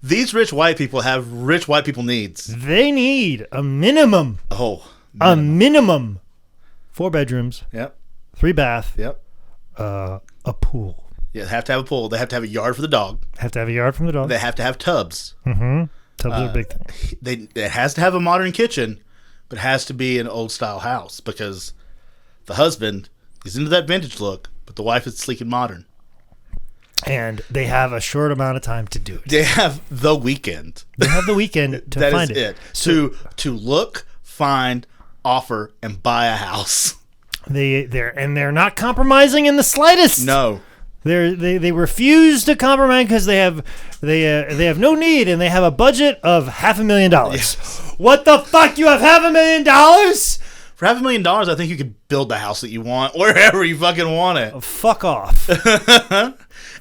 These rich white people have rich white people needs. They need a minimum. A minimum. 4 bedrooms. Yep. 3 bath. Yep. A pool. Yeah, they have to have a pool. They have to have a yard for the dog. They have to have tubs. Mm-hmm. Tubs are a big thing. It has to have a modern kitchen, but it has to be an old style house because the husband is into that vintage look, but the wife is sleek and modern. And they have a short amount of time to do it. They have the weekend. To find it. That is it. So, to look, find, offer, and buy a house. They're not compromising in the slightest. No. They refuse to compromise because they have no need and they have a budget of $500,000. Yes. What the fuck? You have $500,000? For $500,000, I think you could build the house that you want wherever you fucking want it. Oh, fuck off.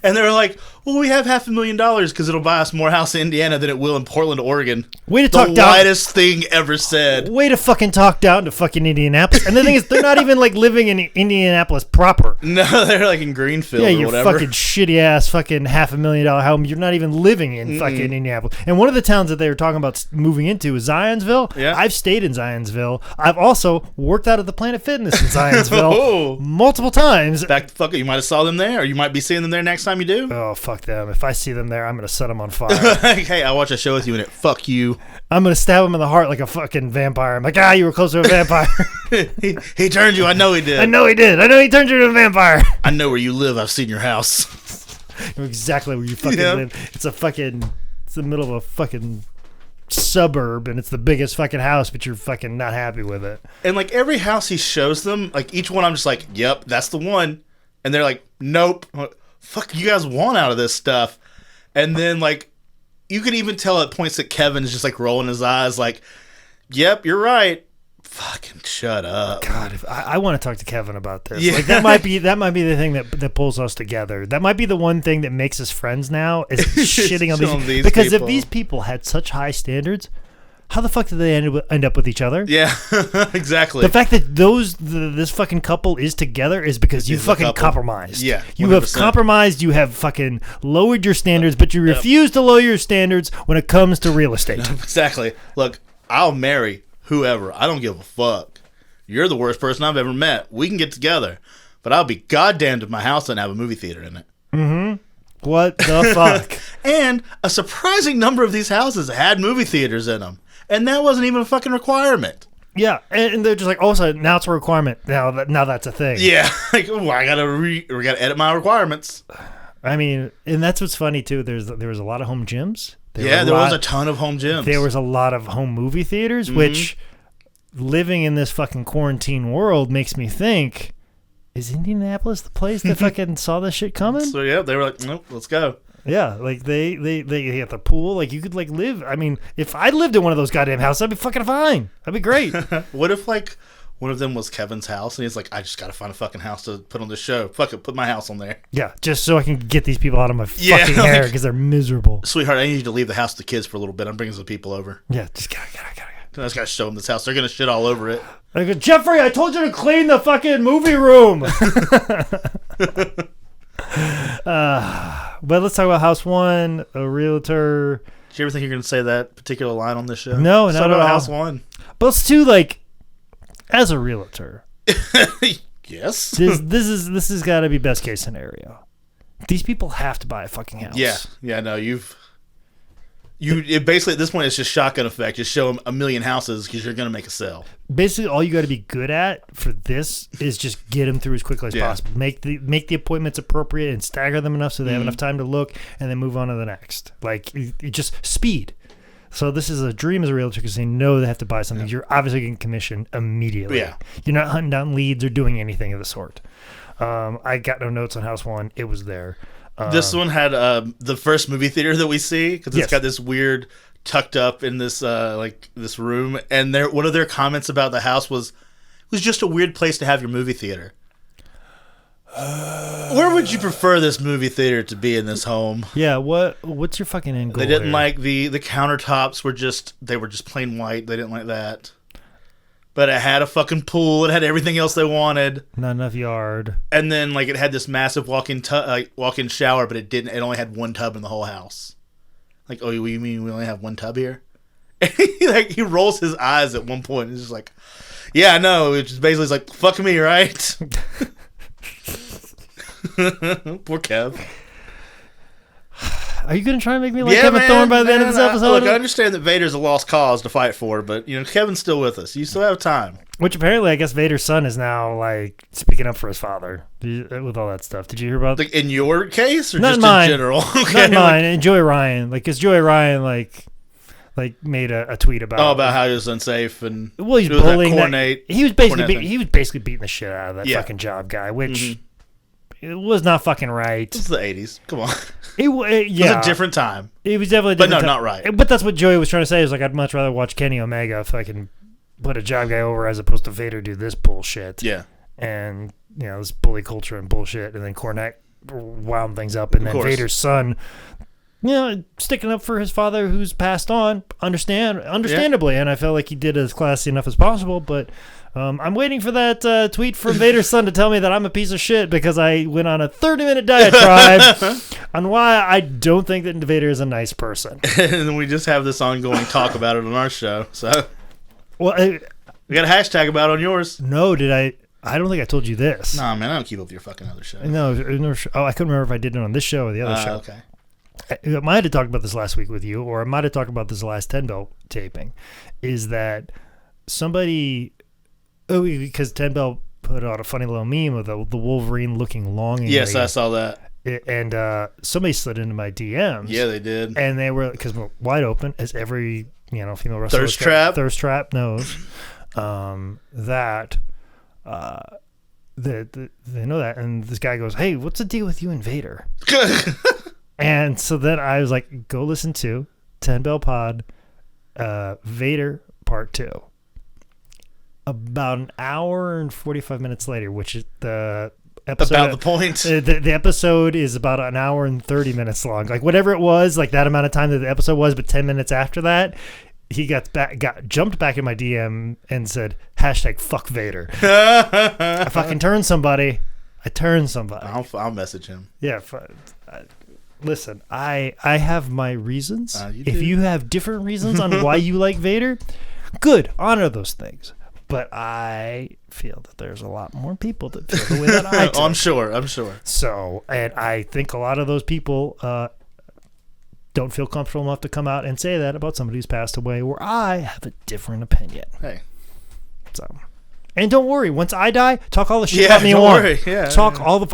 And they were like, well, we have $500,000 because it'll buy us more house in Indiana than it will in Portland, Oregon. Way to talk down. The widest thing ever said. Way to fucking talk down to fucking Indianapolis. And the thing is, they're not even like living in Indianapolis proper. No, they're like in Greenfield or whatever. Yeah, your fucking shitty ass fucking $500,000 home. You're not even living in fucking Indianapolis. And one of the towns that they were talking about moving into is Zionsville. Yeah. I've stayed in Zionsville. I've also worked out at the Planet Fitness in Zionsville multiple times. Back the fuck up. You might have saw them there, or you might be seeing them there next time you do. Oh, fuck them. If I see them there, I'm going to set them on fire. Hey, I watch a show with you and it fuck you. I'm going to stab him in the heart like a fucking vampire. I'm like, you were close to a vampire. he turned you. I know he did. I know he did. I know he turned you into a vampire. I know where you live. I've seen your house. I know exactly where you fucking live. It's the middle of a fucking suburb and it's the biggest fucking house, but you're fucking not happy with it. And like every house he shows them, like each one I'm just like, yep, that's the one. And they're like, nope. I'm like, fuck you guys want out of this stuff? And then like you can even tell at points that Kevin is just like rolling his eyes like, yep, you're right. Fucking shut up. God, if I want to talk to Kevin about this. Yeah. Like that might be the thing that pulls us together. That might be the one thing that makes us friends now is shitting on these because people. if these people had such high standards, how the fuck did they end up with each other? Yeah, exactly. The fact that this fucking couple is together is because you fucking compromised. Yeah, 100%. You have compromised. You have fucking lowered your standards, but you refuse to lower your standards when it comes to real estate. Exactly. Look, I'll marry whoever. I don't give a fuck. You're the worst person I've ever met. We can get together, but I'll be goddamned if my house doesn't have a movie theater in it. Mm-hmm. What the fuck? And a surprising number of these houses had movie theaters in them. And that wasn't even a fucking requirement. Yeah, and they're just like, oh, so now it's a requirement. Now that's a thing. Yeah, like, oh, I gotta edit my requirements. I mean, and that's what's funny too. There was a lot of home gyms. There was a ton of home gyms. There was a lot of home movie theaters, which, living in this fucking quarantine world, makes me think: is Indianapolis the place that fucking saw this shit coming? So yeah, they were like, nope, let's go. Yeah, like they at the pool, like you could like live. I mean, if I lived in one of those goddamn houses, I'd be fucking fine. That'd be great. What if like one of them was Kevin's house, and he's like, I just gotta find a fucking house to put on this show. Fuck it, put my house on there. Yeah, just so I can get these people out of my fucking hair because they're miserable. Sweetheart, I need you to leave the house with the kids for a little bit. I'm bringing some people over. Yeah, just gotta. I just gotta show them this house. They're gonna shit all over it. I go, Jeffrey, I told you to clean the fucking movie room. But let's talk about House One, a realtor. Did you ever think you're going to say that particular line on this show? No, not at all. House One. But let's do like, as a realtor. Yes. This has got to be best case scenario. These people have to buy a fucking house. Yeah. No, it basically at this point it's just shotgun effect. Just show them a million houses because you're going to make a sale. Basically, all you got to be good at for this is just get them through as quickly as possible. Make the appointments appropriate and stagger them enough so they have enough time to look, and then move on to the next. Like it just speed. So this is a dream as a realtor because they know they have to buy something. Yeah. You're obviously getting commission immediately. Yeah. You're not hunting down leads or doing anything of the sort. I got no notes on House One. It was there. This one had the first movie theater that we see because it's got this weird tucked up in this this room, and one of their comments about the house was it was just a weird place to have your movie theater. Where would you prefer this movie theater to be in this home? Yeah, what's your fucking end goal? They didn't here? like the countertops were just plain white. They didn't like that. But it had a fucking pool. It had everything else they wanted. Not enough yard. And then like it had this massive walk-in shower, but it didn't. It only had one tub in the whole house. Like, oh, you mean we only have one tub here? And he rolls his eyes at one point. He's just like, yeah, I know. It's just basically like, fuck me, right? Poor Kev. Are you going to try and make me like Kevin Thorn by the end of this episode? Look, I understand that Vader's a lost cause to fight for, but Kevin's still with us. You still have time. Which apparently, I guess Vader's son is now like speaking up for his father with all that stuff. Did you hear about? Like in your case, or not just mine. In general? Okay. Not mine. And Joey Ryan, because Joey Ryan like made a tweet about how he was unsafe and he's bullying that. He was basically beating the shit out of that fucking job guy, which. Mm-hmm. It was not fucking right. It's the 80s. Come on. It was a different time. It was definitely a different time. But not right. But that's what Joey was trying to say. Is like, I'd much rather watch Kenny Omega if I can put a job guy over as opposed to Vader do this bullshit. Yeah. And, this bully culture and bullshit. And then Cornette wound things up. And then Vader's son, sticking up for his father who's passed on, understandably. Yeah. And I felt like he did as classy enough as possible. But I'm waiting for that tweet from Vader's son to tell me that I'm a piece of shit because I went on a 30-minute diatribe on why I don't think that Vader is a nice person. And we just have this ongoing talk about it on our show. So, we got a hashtag about it on yours. No, did I? I don't think I told you this. Nah, man, I don't keep up with your fucking other show. No, I couldn't remember if I did it on this show or the other show. Okay. I might have talked about this last week with you, or I might have talked about this last 10 Bell taping, is that somebody... Oh, because 10 Bell put out a funny little meme of the Wolverine looking longingly. Yes, I saw that. And somebody slid into my DMs. Yeah, they did. And they were, because we're wide open, as every female wrestler Thirst Trap knows, that they know that. And this guy goes, hey, what's the deal with you and Vader? And so then I was like, go listen to 10 Bell Pod, Vader Part 2. About an hour and 45 minutes later, which is the episode. About the point. The episode is about an hour and 30 minutes long. Like whatever it was, like that amount of time that the episode was, but 10 minutes after that, jumped back in my DM and said, #fuck Vader. I fucking turned somebody. I'll message him. Yeah. Listen, I have my reasons. If you have different reasons on why you like Vader, good. Honor those things. But I feel that there's a lot more people that feel the way that I do. I'm sure. So, and I think a lot of those people don't feel comfortable enough to come out and say that about somebody who's passed away, where I have a different opinion. Hey. So, and don't worry, once I die, talk all the shit about me you want.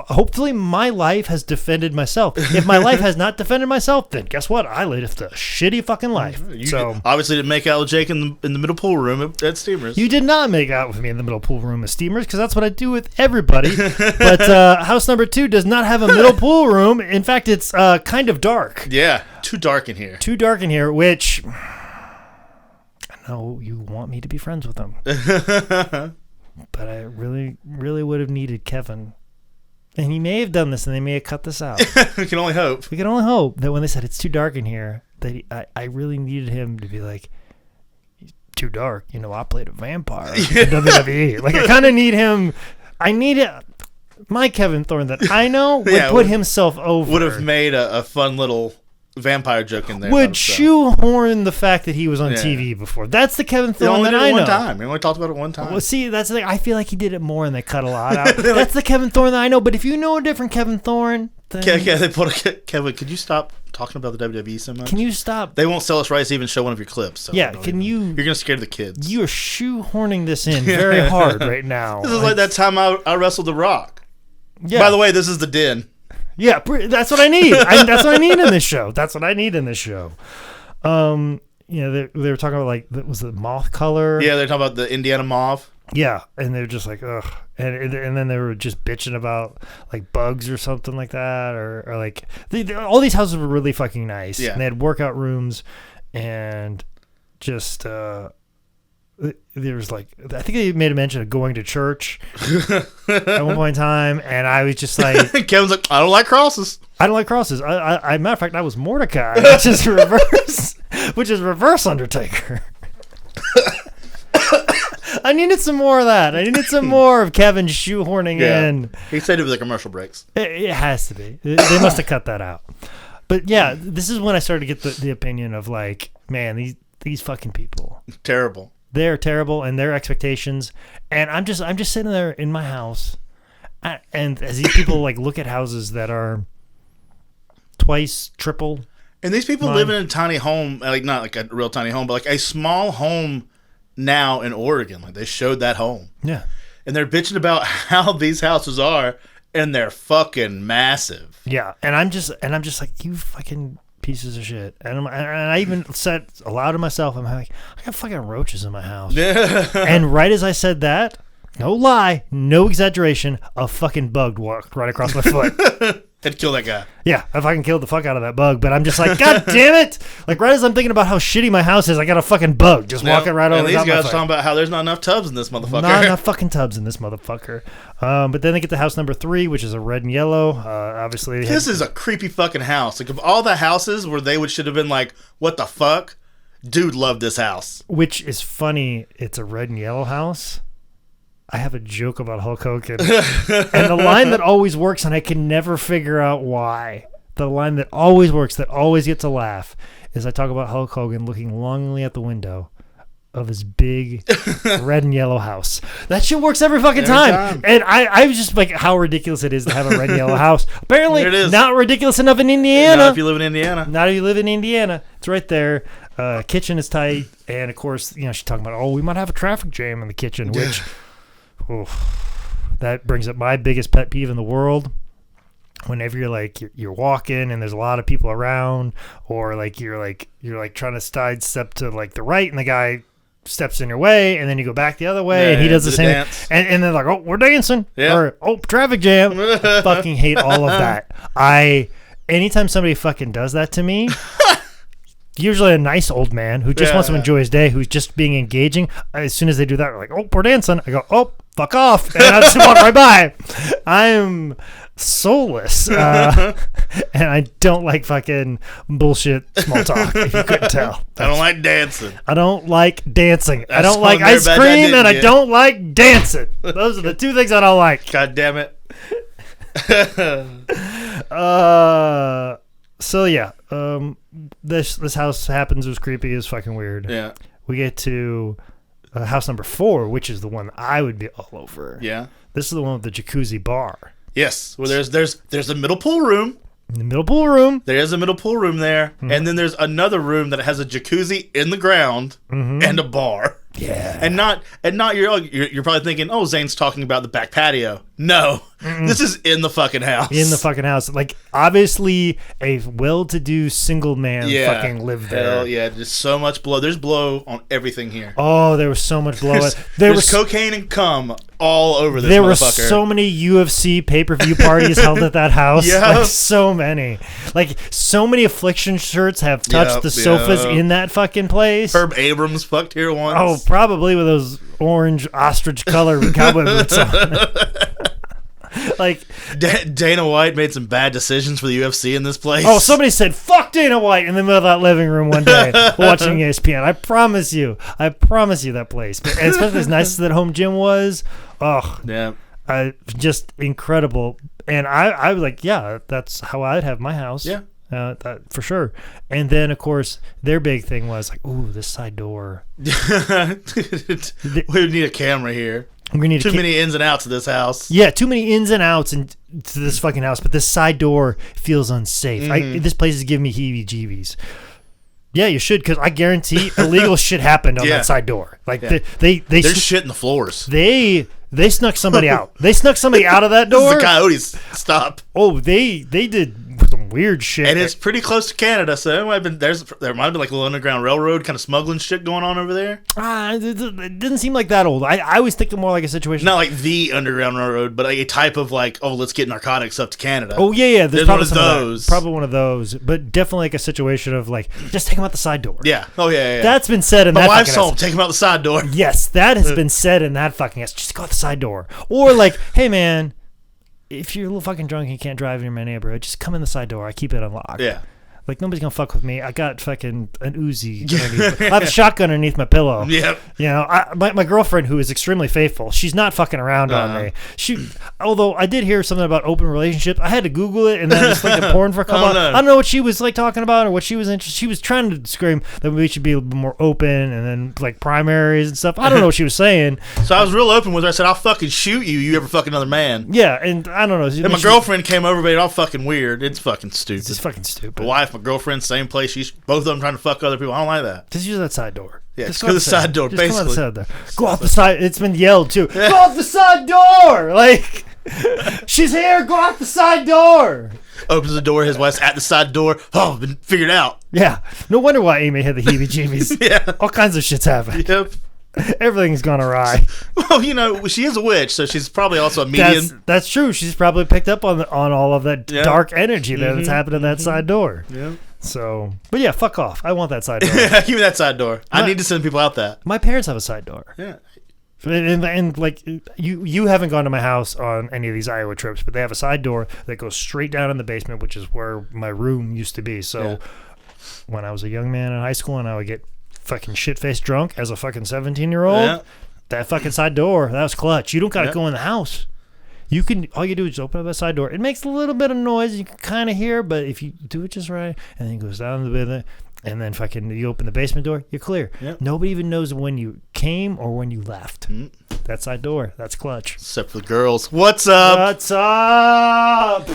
Hopefully my life has defended myself. If my life has not defended myself, then guess what? I lived a shitty fucking life. You obviously didn't make out with Jake in the middle pool room at Steamers. You did not make out with me in the middle pool room at Steamers, because that's what I do with everybody. But house number 2 does not have a middle pool room. In fact, it's kind of dark. Yeah, too dark in here. Which I know you want me to be friends with them. But I really, really would have needed Kevin. And he may have done this, and they may have cut this out. We can only hope. We can only hope that when they said it's too dark in here, that I really needed him to be like, too dark. You know, I played a vampire in WWE. Like, I kind of need him. I need it. My Kevin Thorn that I know would put himself over. Would have made a fun little vampire joke in there. Would shoehorn the fact that he was on TV before. That's the Kevin Thorn that I know. One time. We only talked about it one time. Well, see, that's the thing. I feel like he did it more and they cut a lot out. That's the Kevin Thorn that I know. But if you know a different Kevin Thorn, then... Kevin, could you stop talking about the WWE so much? Can you stop? They won't sell us rights to even show one of your clips. So yeah, can you... You're going to scare the kids. You are shoehorning this in very hard right now. This is like that time I wrestled The Rock. Yeah. By the way, this is the Den. Yeah, that's what I need. That's what I need in this show. You know, they were talking about, like, was the moth color? Yeah, they're talking about the Indiana mauve. Yeah, and they were just like, ugh. And then they were just bitching about, like, bugs or something like that. Or like, all these houses were really fucking nice. Yeah. And they had workout rooms and just... there was like, I think they made a mention of going to church at one point in time, and I was just like, Kevin's like, I don't like crosses. I matter of fact, I was Mordecai, which is reverse Undertaker. I needed some more of that. I needed some more of Kevin shoehorning in. He said it was like commercial breaks. It has to be. They must have cut that out. But yeah, this is when I started to get the opinion of, like, man, these fucking people. Terrible. They're terrible, and their expectations. And I'm just sitting there in my house, and as these people like look at houses that are twice, triple. And these people live in a tiny home, like not like a real tiny home, but like a small home now in Oregon. Like, they showed that home. Yeah. And they're bitching about how these houses are, and they're fucking massive. Yeah. And I'm just like, you fucking pieces of shit. And I even said aloud to myself, I'm like, I got fucking roaches in my house. And right as I said that, no lie, no exaggeration, a fucking bug walked right across my foot. Had to kill that guy. Yeah, I fucking killed the fuck out of that bug, but I'm just like, God damn it! Like, right as I'm thinking about how shitty my house is, I got a fucking bug just walking right over. And these guys talking about how there's not enough tubs in this motherfucker. Not enough fucking tubs in this motherfucker. But then they get to house number 3, which is a red and yellow. Obviously, this is a creepy fucking house. Like, of all the houses where they should have been like, what the fuck? Dude loved this house. Which is funny. It's a red and yellow house. I have a joke about Hulk Hogan. And the line that always works, and I can never figure out why, the line that always works, that always gets a laugh, is I talk about Hulk Hogan looking longingly at the window of his big red and yellow house. That shit works every fucking time. And I was just like, how ridiculous it is to have a red and yellow house. Apparently, not ridiculous enough in Indiana. Not if you live in Indiana. Not if you live in Indiana. It's right there. Kitchen is tight. And, of course, you know, she's talking about, we might have a traffic jam in the kitchen, which... that brings up my biggest pet peeve in the world. Whenever you're walking and there's a lot of people around, or like you're trying to sidestep to like the right, and the guy steps in your way, and then you go back the other way, and he does the same dance. And they're like, oh, we're dancing, or traffic jam. I fucking hate all of that. Anytime somebody fucking does that to me, usually a nice old man who just wants to enjoy his day, who's just being engaging. As soon as they do that, we're like, oh, we're dancing. I go, oh, fuck off. And I just walk right by. I am soulless. And I don't like fucking bullshit small talk, if you couldn't tell. I don't like dancing. I don't like dancing. I don't like ice cream, and I don't like dancing. Those are the two things I don't like. God damn it. So yeah, this house happens. It was creepy. It was fucking weird. Yeah. We get to house number 4, which is the one I would be all over. Yeah. This is the one with the jacuzzi bar. Yes. Well, there's a middle pool room. In the middle pool room. There is a middle pool room there, and then there's another room that has a jacuzzi in the ground and a bar. Yeah. And not you're probably thinking, oh, Zane's talking about the back patio. No, this is in the fucking house. In the fucking house. Like, obviously, a well-to-do single man fucking lived there. Hell yeah, there's so much blow. There's blow on everything here. Oh, there was so much blow. There's cocaine and cum all over this There motherfucker. were so many UFC pay-per-view parties held at that house. Yeah. Like, so many. Like, so many Affliction shirts have touched the sofas in that fucking place. Herb Abrams fucked here once. Oh, probably with those orange ostrich colored cowboy boots on. Like, Dana White made some bad decisions for the UFC in this place. oh, somebody said "fuck Dana White" in the middle of that living room one day watching ESPN. I promise you that place, and especially as nice as that home gym was. Oh, yeah, just incredible. And I was like, yeah, that's how I'd have my house. Yeah. That, for sure. And then, of course, their big thing was like, ooh, this side door. We would need a camera here. We need too many ins and outs of this house. Yeah, too many ins and outs to this fucking house. But this side door feels unsafe. This place is giving me heebie-jeebies. Yeah, you should, because I guarantee illegal shit happened on that side door. Like there's shit in the floors. They snuck somebody out. They snuck somebody out of that door. This is the Coyotes. Stop. Oh, they did some weird shit. And it's pretty close to Canada, so it might have been, there might have been like a little underground railroad kind of smuggling shit going on over there. It didn't seem like that old. I was thinking more like a situation. Not like the underground railroad, but like a type of like, oh, let's get narcotics up to Canada. Oh, yeah. There's probably one of those. Probably one of those. But definitely like a situation of like, just take them out the side door. Yeah. Oh, yeah. That's been said in that My wife's home. Take them out the side door. Yes, that has been said in that fucking house. Just go out the side door. Or like, hey, man, if you're a little fucking drunk and you can't drive in my neighborhood, just come in the side door. I keep it unlocked. Yeah. Like, nobody's going to fuck with me. I got fucking an Uzi. I have a shotgun underneath my pillow. Yep. You know, my girlfriend, who is extremely faithful, she's not fucking around on me. Although I did hear something about open relationships. I had to Google it and then just looked at porn for a couple hours. I don't know what she was like talking about or what she was interested. She was trying to scream that we should be a little bit more open and then like primaries and stuff. I don't know what she was saying. So I was real open with her. I said, I'll fucking shoot you. You ever fuck another man. Yeah, and I don't know. And my girlfriend came over, made it all fucking weird. It's fucking stupid. It's fucking stupid. My wife, my girlfriend, same place. Both of them trying to fuck other people. I don't like that. Just use that side door. Yeah, just go to the side door, basically. Go out the side door. Go out the side. It's been yelled, too. Go out the side door! Like, she's here. Go out the side door. Opens the door. His wife's at the side door. Oh, been figured out. Yeah. No wonder why Amy had the heebie-jeebies. Yeah. All kinds of shit's happened. Yep. Everything's gone awry. Well, you know, she is a witch, so she's probably also a medium. That's true. She's probably picked up on all of that dark energy that's happened in that side door. Yeah. So, but yeah, fuck off. I want that side door. Give me that side door. I need to send people out that. My parents have a side door. Yeah. And like you haven't gone to my house on any of these Iowa trips, but they have a side door that goes straight down in the basement, which is where my room used to be. So when I was a young man in high school and I would get fucking shit-faced drunk as a fucking 17-year-old, that fucking side door, that was clutch. You don't got to go in the house. All you do is open up that side door. It makes a little bit of noise. You can kind of hear, but if you do it just right, and then it goes down the bit, and then fucking you open the basement door, you're clear. Yep. Nobody even knows when you came or when you left. That side door, that's clutch. Except for the girls. What's up? What's up?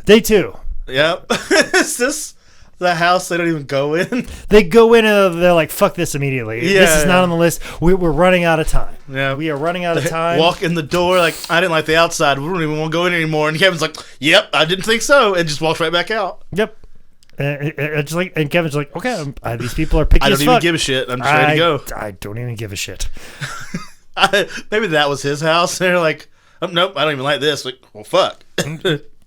Day 2. Yep. Is this the house they don't even go in? They go in and they're like, fuck this immediately. Yeah, this is not on the list. We're running out of time. Yeah. We are running out of time. Walk in the door like, I didn't like the outside. We don't even want to go in anymore. And Kevin's like, yep, I didn't think so. And just walks right back out. Yep. And Kevin's like, okay, these people are picky as fuck. I don't even give a shit. I'm just ready to go. I don't even give a shit. Maybe that was his house. They're like, oh, nope, I don't even like this. Like, well, fuck.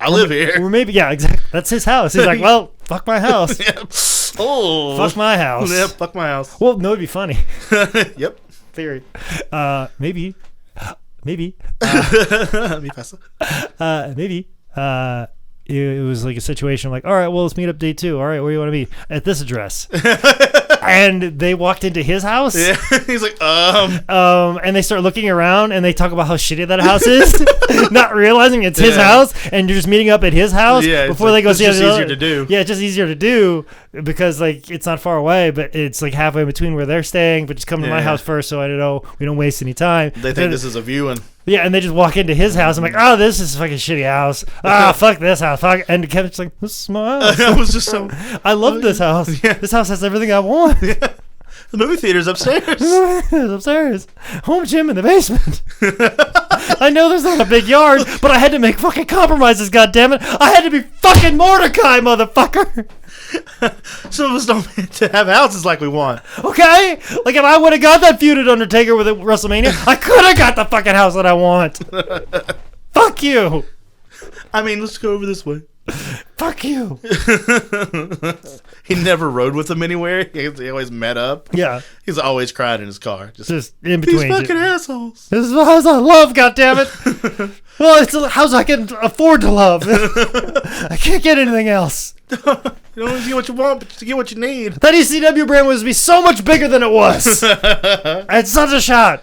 I live here. Or maybe, yeah, exactly. That's his house. He's like, well, fuck my house. Yep. Oh. Fuck my house. Yep, fuck my house. Well, no, it'd be funny. Yep. Theory. Maybe. Maybe. Maybe. It was like a situation like, all right, well, let's meet up day 2. All right, where do you want to be? At this address. And they walked into his house. Yeah. He's like, and they start looking around and they talk about how shitty that house is, not realizing it's his house, and you're just meeting up at his house before they go see it's just easier to do. Yeah, it's just easier to do because like it's not far away, but it's like halfway in between where they're staying. But just come to my house first, so I don't know we don't waste any time. They think this is a viewing. Yeah, and they just walk into his house. I'm like, oh, this is a fucking shitty house. Fuck this house. Fuck. And Kevin's like, this is my house. I was just so. I love this house. Yeah. This house has everything I want. Yeah. The movie theater's upstairs. Upstairs. Home gym in the basement. I know there's not a big yard, but I had to make fucking compromises, goddammit. I had to be fucking Mordecai, motherfucker. Some of us don't get to have houses like we want. Okay? Like, if I would have got that feud at Undertaker with WrestleMania, I could have got the fucking house that I want. Fuck you. I mean, let's go over this way. Fuck you. He never rode with them anywhere. He always met up. Yeah. He's always cried in his car. Just in between. These fucking assholes. This is the house I love, goddammit. Well, it's a house I can afford to love. I can't get anything else. You don't always get what you want, but you get what you need. That ECW brand was to be so much bigger than it was. I had such a shot.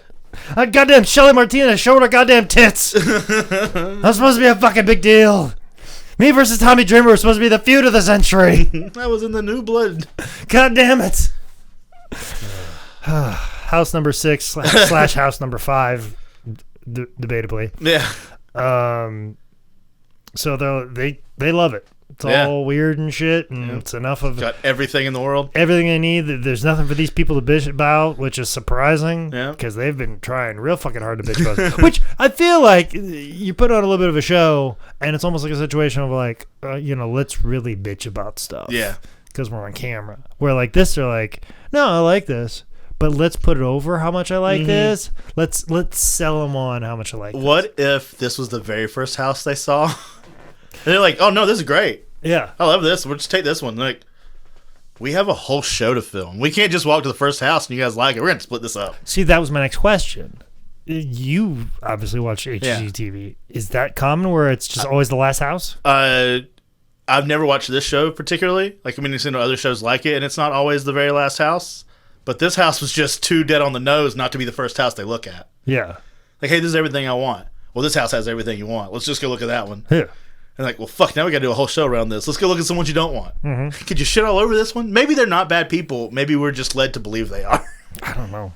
I had goddamn Shelly Martinez showed her goddamn tits. That was supposed to be a fucking big deal. Me versus Tommy Dreamer was supposed to be the feud of the century. That was in the New Blood. God damn it. House number 6 slash house number 5, debatably. Yeah. So they love it. It's all weird and shit, and it's enough of got everything in the world. Everything they need. There's nothing for these people to bitch about, which is surprising because they've been trying real fucking hard to bitch about. Which I feel like you put on a little bit of a show, and it's almost like a situation of like, let's really bitch about stuff. Yeah. Because we're on camera. Where like this, they're like, no, I like this, but let's put it over how much I like this. Let's sell them on how much I like. What if this was the very first house they saw? And they're like, oh, no, this is great. Yeah. I love this. We'll just take this one. They're like, we have a whole show to film. We can't just walk to the first house and you guys like it. We're going to split this up. See, that was my next question. You obviously watch HGTV. Yeah. Is that common where it's just always the last house? I've never watched this show particularly. Like, I mean, you've seen other shows like it, and it's not always the very last house. But this house was just too dead on the nose not to be the first house they look at. Yeah. Like, hey, this is everything I want. Well, this house has everything you want. Let's just go look at that one. Yeah. And like, well, fuck, now we got to do a whole show around this. Let's go look at some ones you don't want. Mm-hmm. Could you shit all over this one? Maybe they're not bad people. Maybe we're just led to believe they are. I don't know.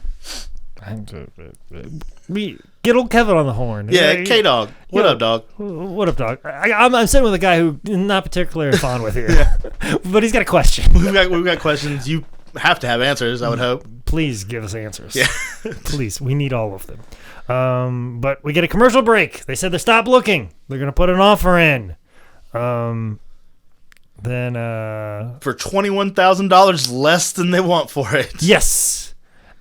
Get old Kevin on the horn. Yeah, K-Dog. What up, dog? What up, dog? I'm sitting with a guy who not particularly fond with here. But he's got a question. We've got questions. You have to have answers, I would hope. Please give us answers. Yeah. Please. We need all of them. But we get a commercial break. They said they stopped looking. They're going to put an offer in. Then for $21,000 less than they want for it. Yes.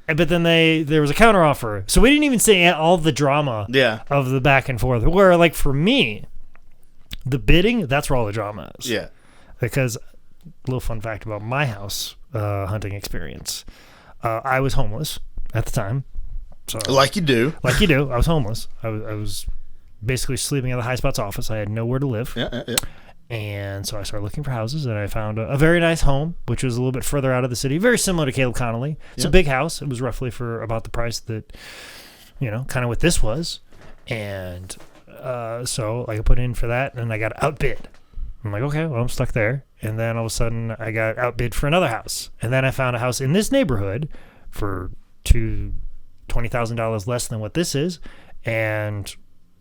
But then there was a counter offer. So we didn't even see all the drama of the back and forth. Where, like, for me, the bidding, that's where all the drama is. Yeah. Because, a little fun fact about my house hunting experience. I was homeless at the time. So, like you do. Like you do. I was homeless. I was basically sleeping at the High Spots office. I had nowhere to live. Yeah. And so I started looking for houses, and I found a very nice home, which was a little bit further out of the city. Very similar to Caleb Connolly. It's a big house. It was roughly for about the price that, kind of what this was. And so I put in for that, and I got outbid. I'm like, okay, well, I'm stuck there. And then all of a sudden, I got outbid for another house. And then I found a house in this neighborhood for $20,000 less than what this is. And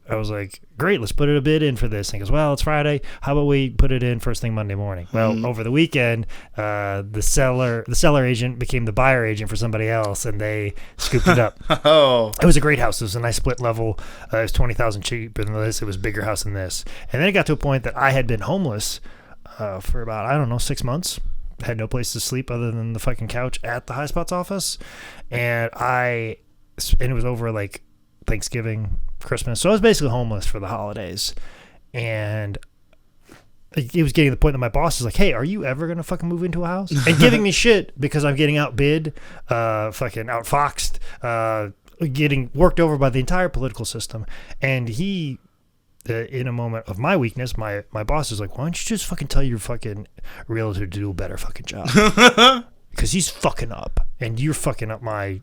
I was like, great, let's put a bid in for this. And he goes, well, it's Friday. How about we put it in first thing Monday morning? Well, over the weekend, the seller agent became the buyer agent for somebody else, and they scooped it up. Oh. It was a great house. It was a nice split level. It was $20,000 cheaper than this. It was a bigger house than this. And then it got to a point that I had been homeless for about, 6 months. Had no place to sleep other than the fucking couch at the High Spots office. And it was over like Thanksgiving, Christmas. So I was basically homeless for the holidays. And it was getting to the point that my boss is like, hey, are you ever going to fucking move into a house? And giving me shit because I'm getting outbid, fucking outfoxed, getting worked over by the entire political system. And he, in a moment of my weakness, my boss is like, why don't you just fucking tell your fucking realtor to do a better fucking job? Because he's fucking up. And you're fucking up my,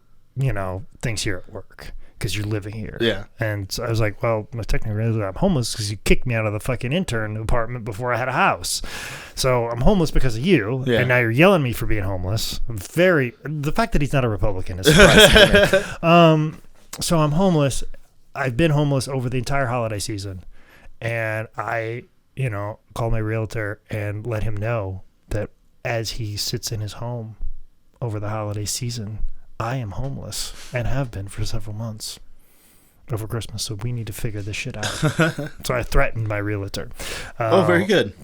things here at work. Because you're living here. Yeah. And so I was like, well, technically I'm homeless because you kicked me out of the fucking intern apartment before I had a house. So I'm homeless because of you. Yeah. And now you're yelling at me for being homeless. The fact that he's not a Republican is surprising to me. So I'm homeless. I've been homeless over the entire holiday season. And I, called my realtor and let him know that as he sits in his home over the holiday season, I am homeless and have been for several months over Christmas, so we need to figure this shit out. So I threatened my realtor. Very good.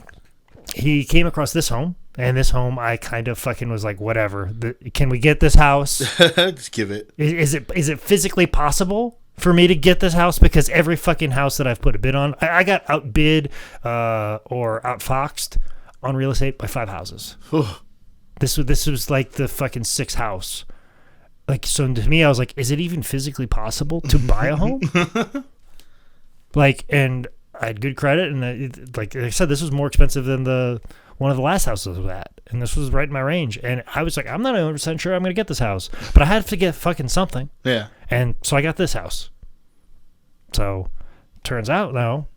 He came across this home, and this home I kind of fucking was like, whatever. Can we get this house? Just give it. Is it physically possible for me to get this house? Because every fucking house that I've put a bid on, I got outbid or outfoxed on real estate by 5 houses. This was like the fucking 6th house. Like, so to me, I was like, is it even physically possible to buy a home? And I had good credit, and like I said, this was more expensive than one of the last houses I was at, and this was right in my range. And I was like, I'm not 100% sure I'm going to get this house, but I had to get fucking something. Yeah. And so I got this house. So turns out now,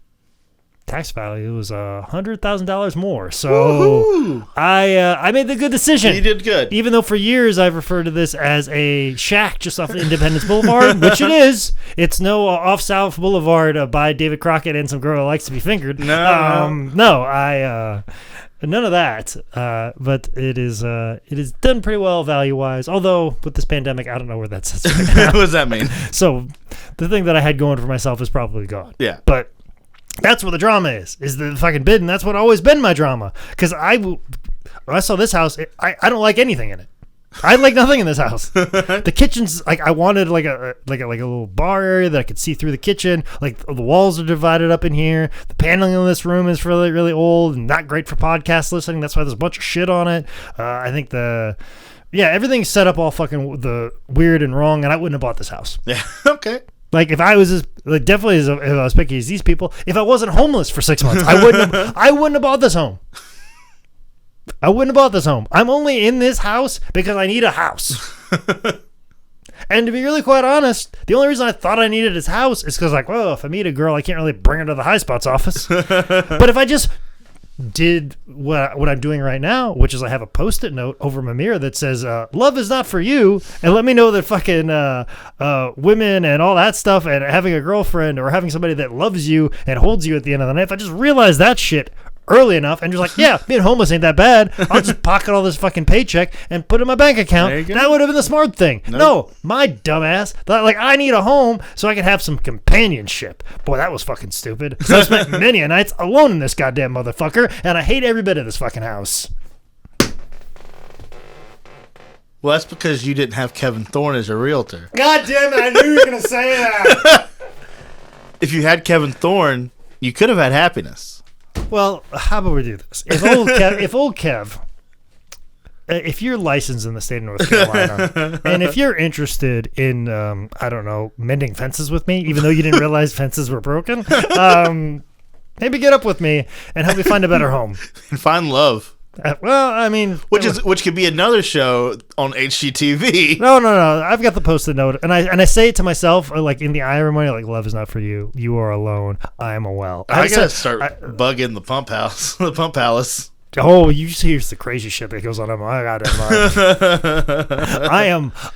tax value was $100,000 more. So I made the good decision. You did good. Even though for years I've referred to this as a shack just off Independence Boulevard, which it is. It's no off South Boulevard by David Crockett and some girl that likes to be fingered. None of that. But it is done pretty well value wise. Although with this pandemic, I don't know where that sits right now. What does that mean? So the thing that I had going for myself is probably gone. Yeah. But that's where the drama is the fucking bid, and that's what always been my drama. Because when I saw this house, I don't like anything in it. I like nothing in this house. The kitchen's like, I wanted like a little bar area that I could see through the kitchen. Like the walls are divided up in here. The paneling in this room is really, really old and not great for podcast listening. That's why there's a bunch of shit on it. I think everything's set up all fucking the weird and wrong, and I wouldn't have bought this house. Yeah. Okay. Like if I was definitely if I was picky as these people, if I wasn't homeless for 6 months, I wouldn't have bought this home. I wouldn't have bought this home. I'm only in this house because I need a house. And to be really quite honest, the only reason I thought I needed this house is because if I meet a girl, I can't really bring her to the high spots office. But if I just did what I'm doing right now, which is I have a Post-it note over my mirror that says, love is not for you, and let me know that fucking women and all that stuff and having a girlfriend or having somebody that loves you and holds you at the end of the night, if I just realize that shit early enough and just like, yeah, being homeless ain't that bad, I'll just pocket all this fucking paycheck and put it in my bank account. That would have been the smart thing. Nope. No, my dumbass thought I need a home so I could have some companionship. Boy, that was fucking stupid. So I spent many a nights alone in this goddamn motherfucker, and I hate every bit of this fucking house. Well, that's because you didn't have Kevin Thorn as your realtor. God damn it, I knew you were going to say that. If you had Kevin Thorn, you could have had happiness. Well, how about we do this? If old Kev, if you're licensed in the state of North Carolina, and if you're interested in, mending fences with me, even though you didn't realize fences were broken, maybe get up with me and help me find a better home. And find love. Which could be another show on HGTV. No. I've got the Post-it note, and I say it to myself, like in the irony, like love is not for you. You are alone. I am a well. I gotta start bugging the pump house, the pump palace. Oh, you see, here's the crazy shit that goes on in my goddamn mind.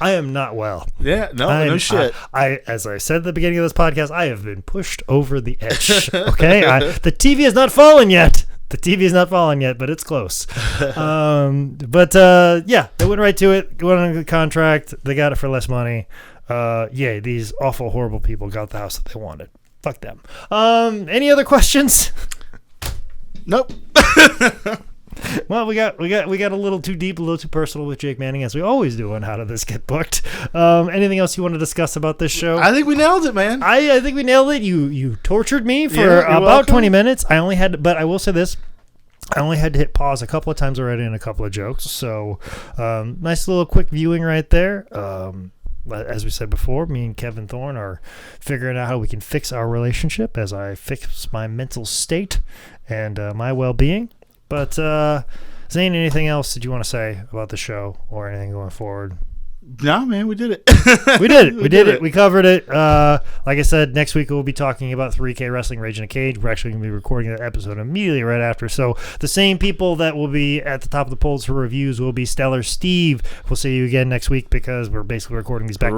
I am not well. Yeah, no shit. As I said at the beginning of this podcast, I have been pushed over the edge. Okay, the TV has not fallen yet. The TV is not falling yet, but it's close. They went right to it. Went on the contract. They got it for less money. These awful, horrible people got the house that they wanted. Fuck them. Any other questions? Nope. Well, we got a little too deep, a little too personal with Jake Manning, as we always do on How Did This Get Booked. Anything else you want to discuss about this show? I think we nailed it, man. I think we nailed it. You tortured me for about welcome. 20 minutes. I only had, but I will say this. I only had to hit pause a couple of times already in a couple of jokes. So nice little quick viewing right there. As we said before, me and Kevin Thorn are figuring out how we can fix our relationship as I fix my mental state and my well-being. But Zane, anything else that you want to say about the show or anything going forward? No, man, we did it. We did it. We covered it. Like I said, next week we'll be talking about 3K Wrestling Rage in a Cage. We're actually going to be recording that episode immediately right after. So the same people that will be at the top of the polls for reviews will be Stellar Steve. We'll see you again next week because we're basically recording these back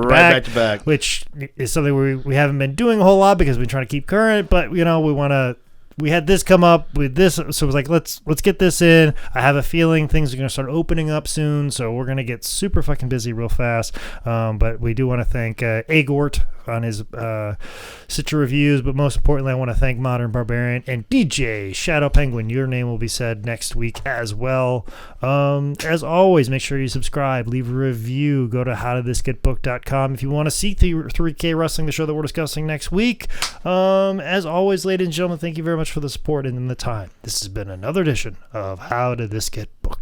to back, which is something we haven't been doing a whole lot because we've been trying to keep current. But we had this come up with this, so it was like, let's get this in. I have a feeling things are going to start opening up soon, so we're going to get super fucking busy real fast. But we do want to thank Agort on his Citra reviews, but most importantly, I want to thank Modern Barbarian and DJ Shadow Penguin. Your name will be said next week as well. As always, make sure you subscribe, leave a review, go to howdidthisgetbooked.com if you want to see 3K Wrestling, the show that we're discussing next week. As always, ladies and gentlemen, thank you very much for the support and the time. This has been another edition of How Did This Get Booked?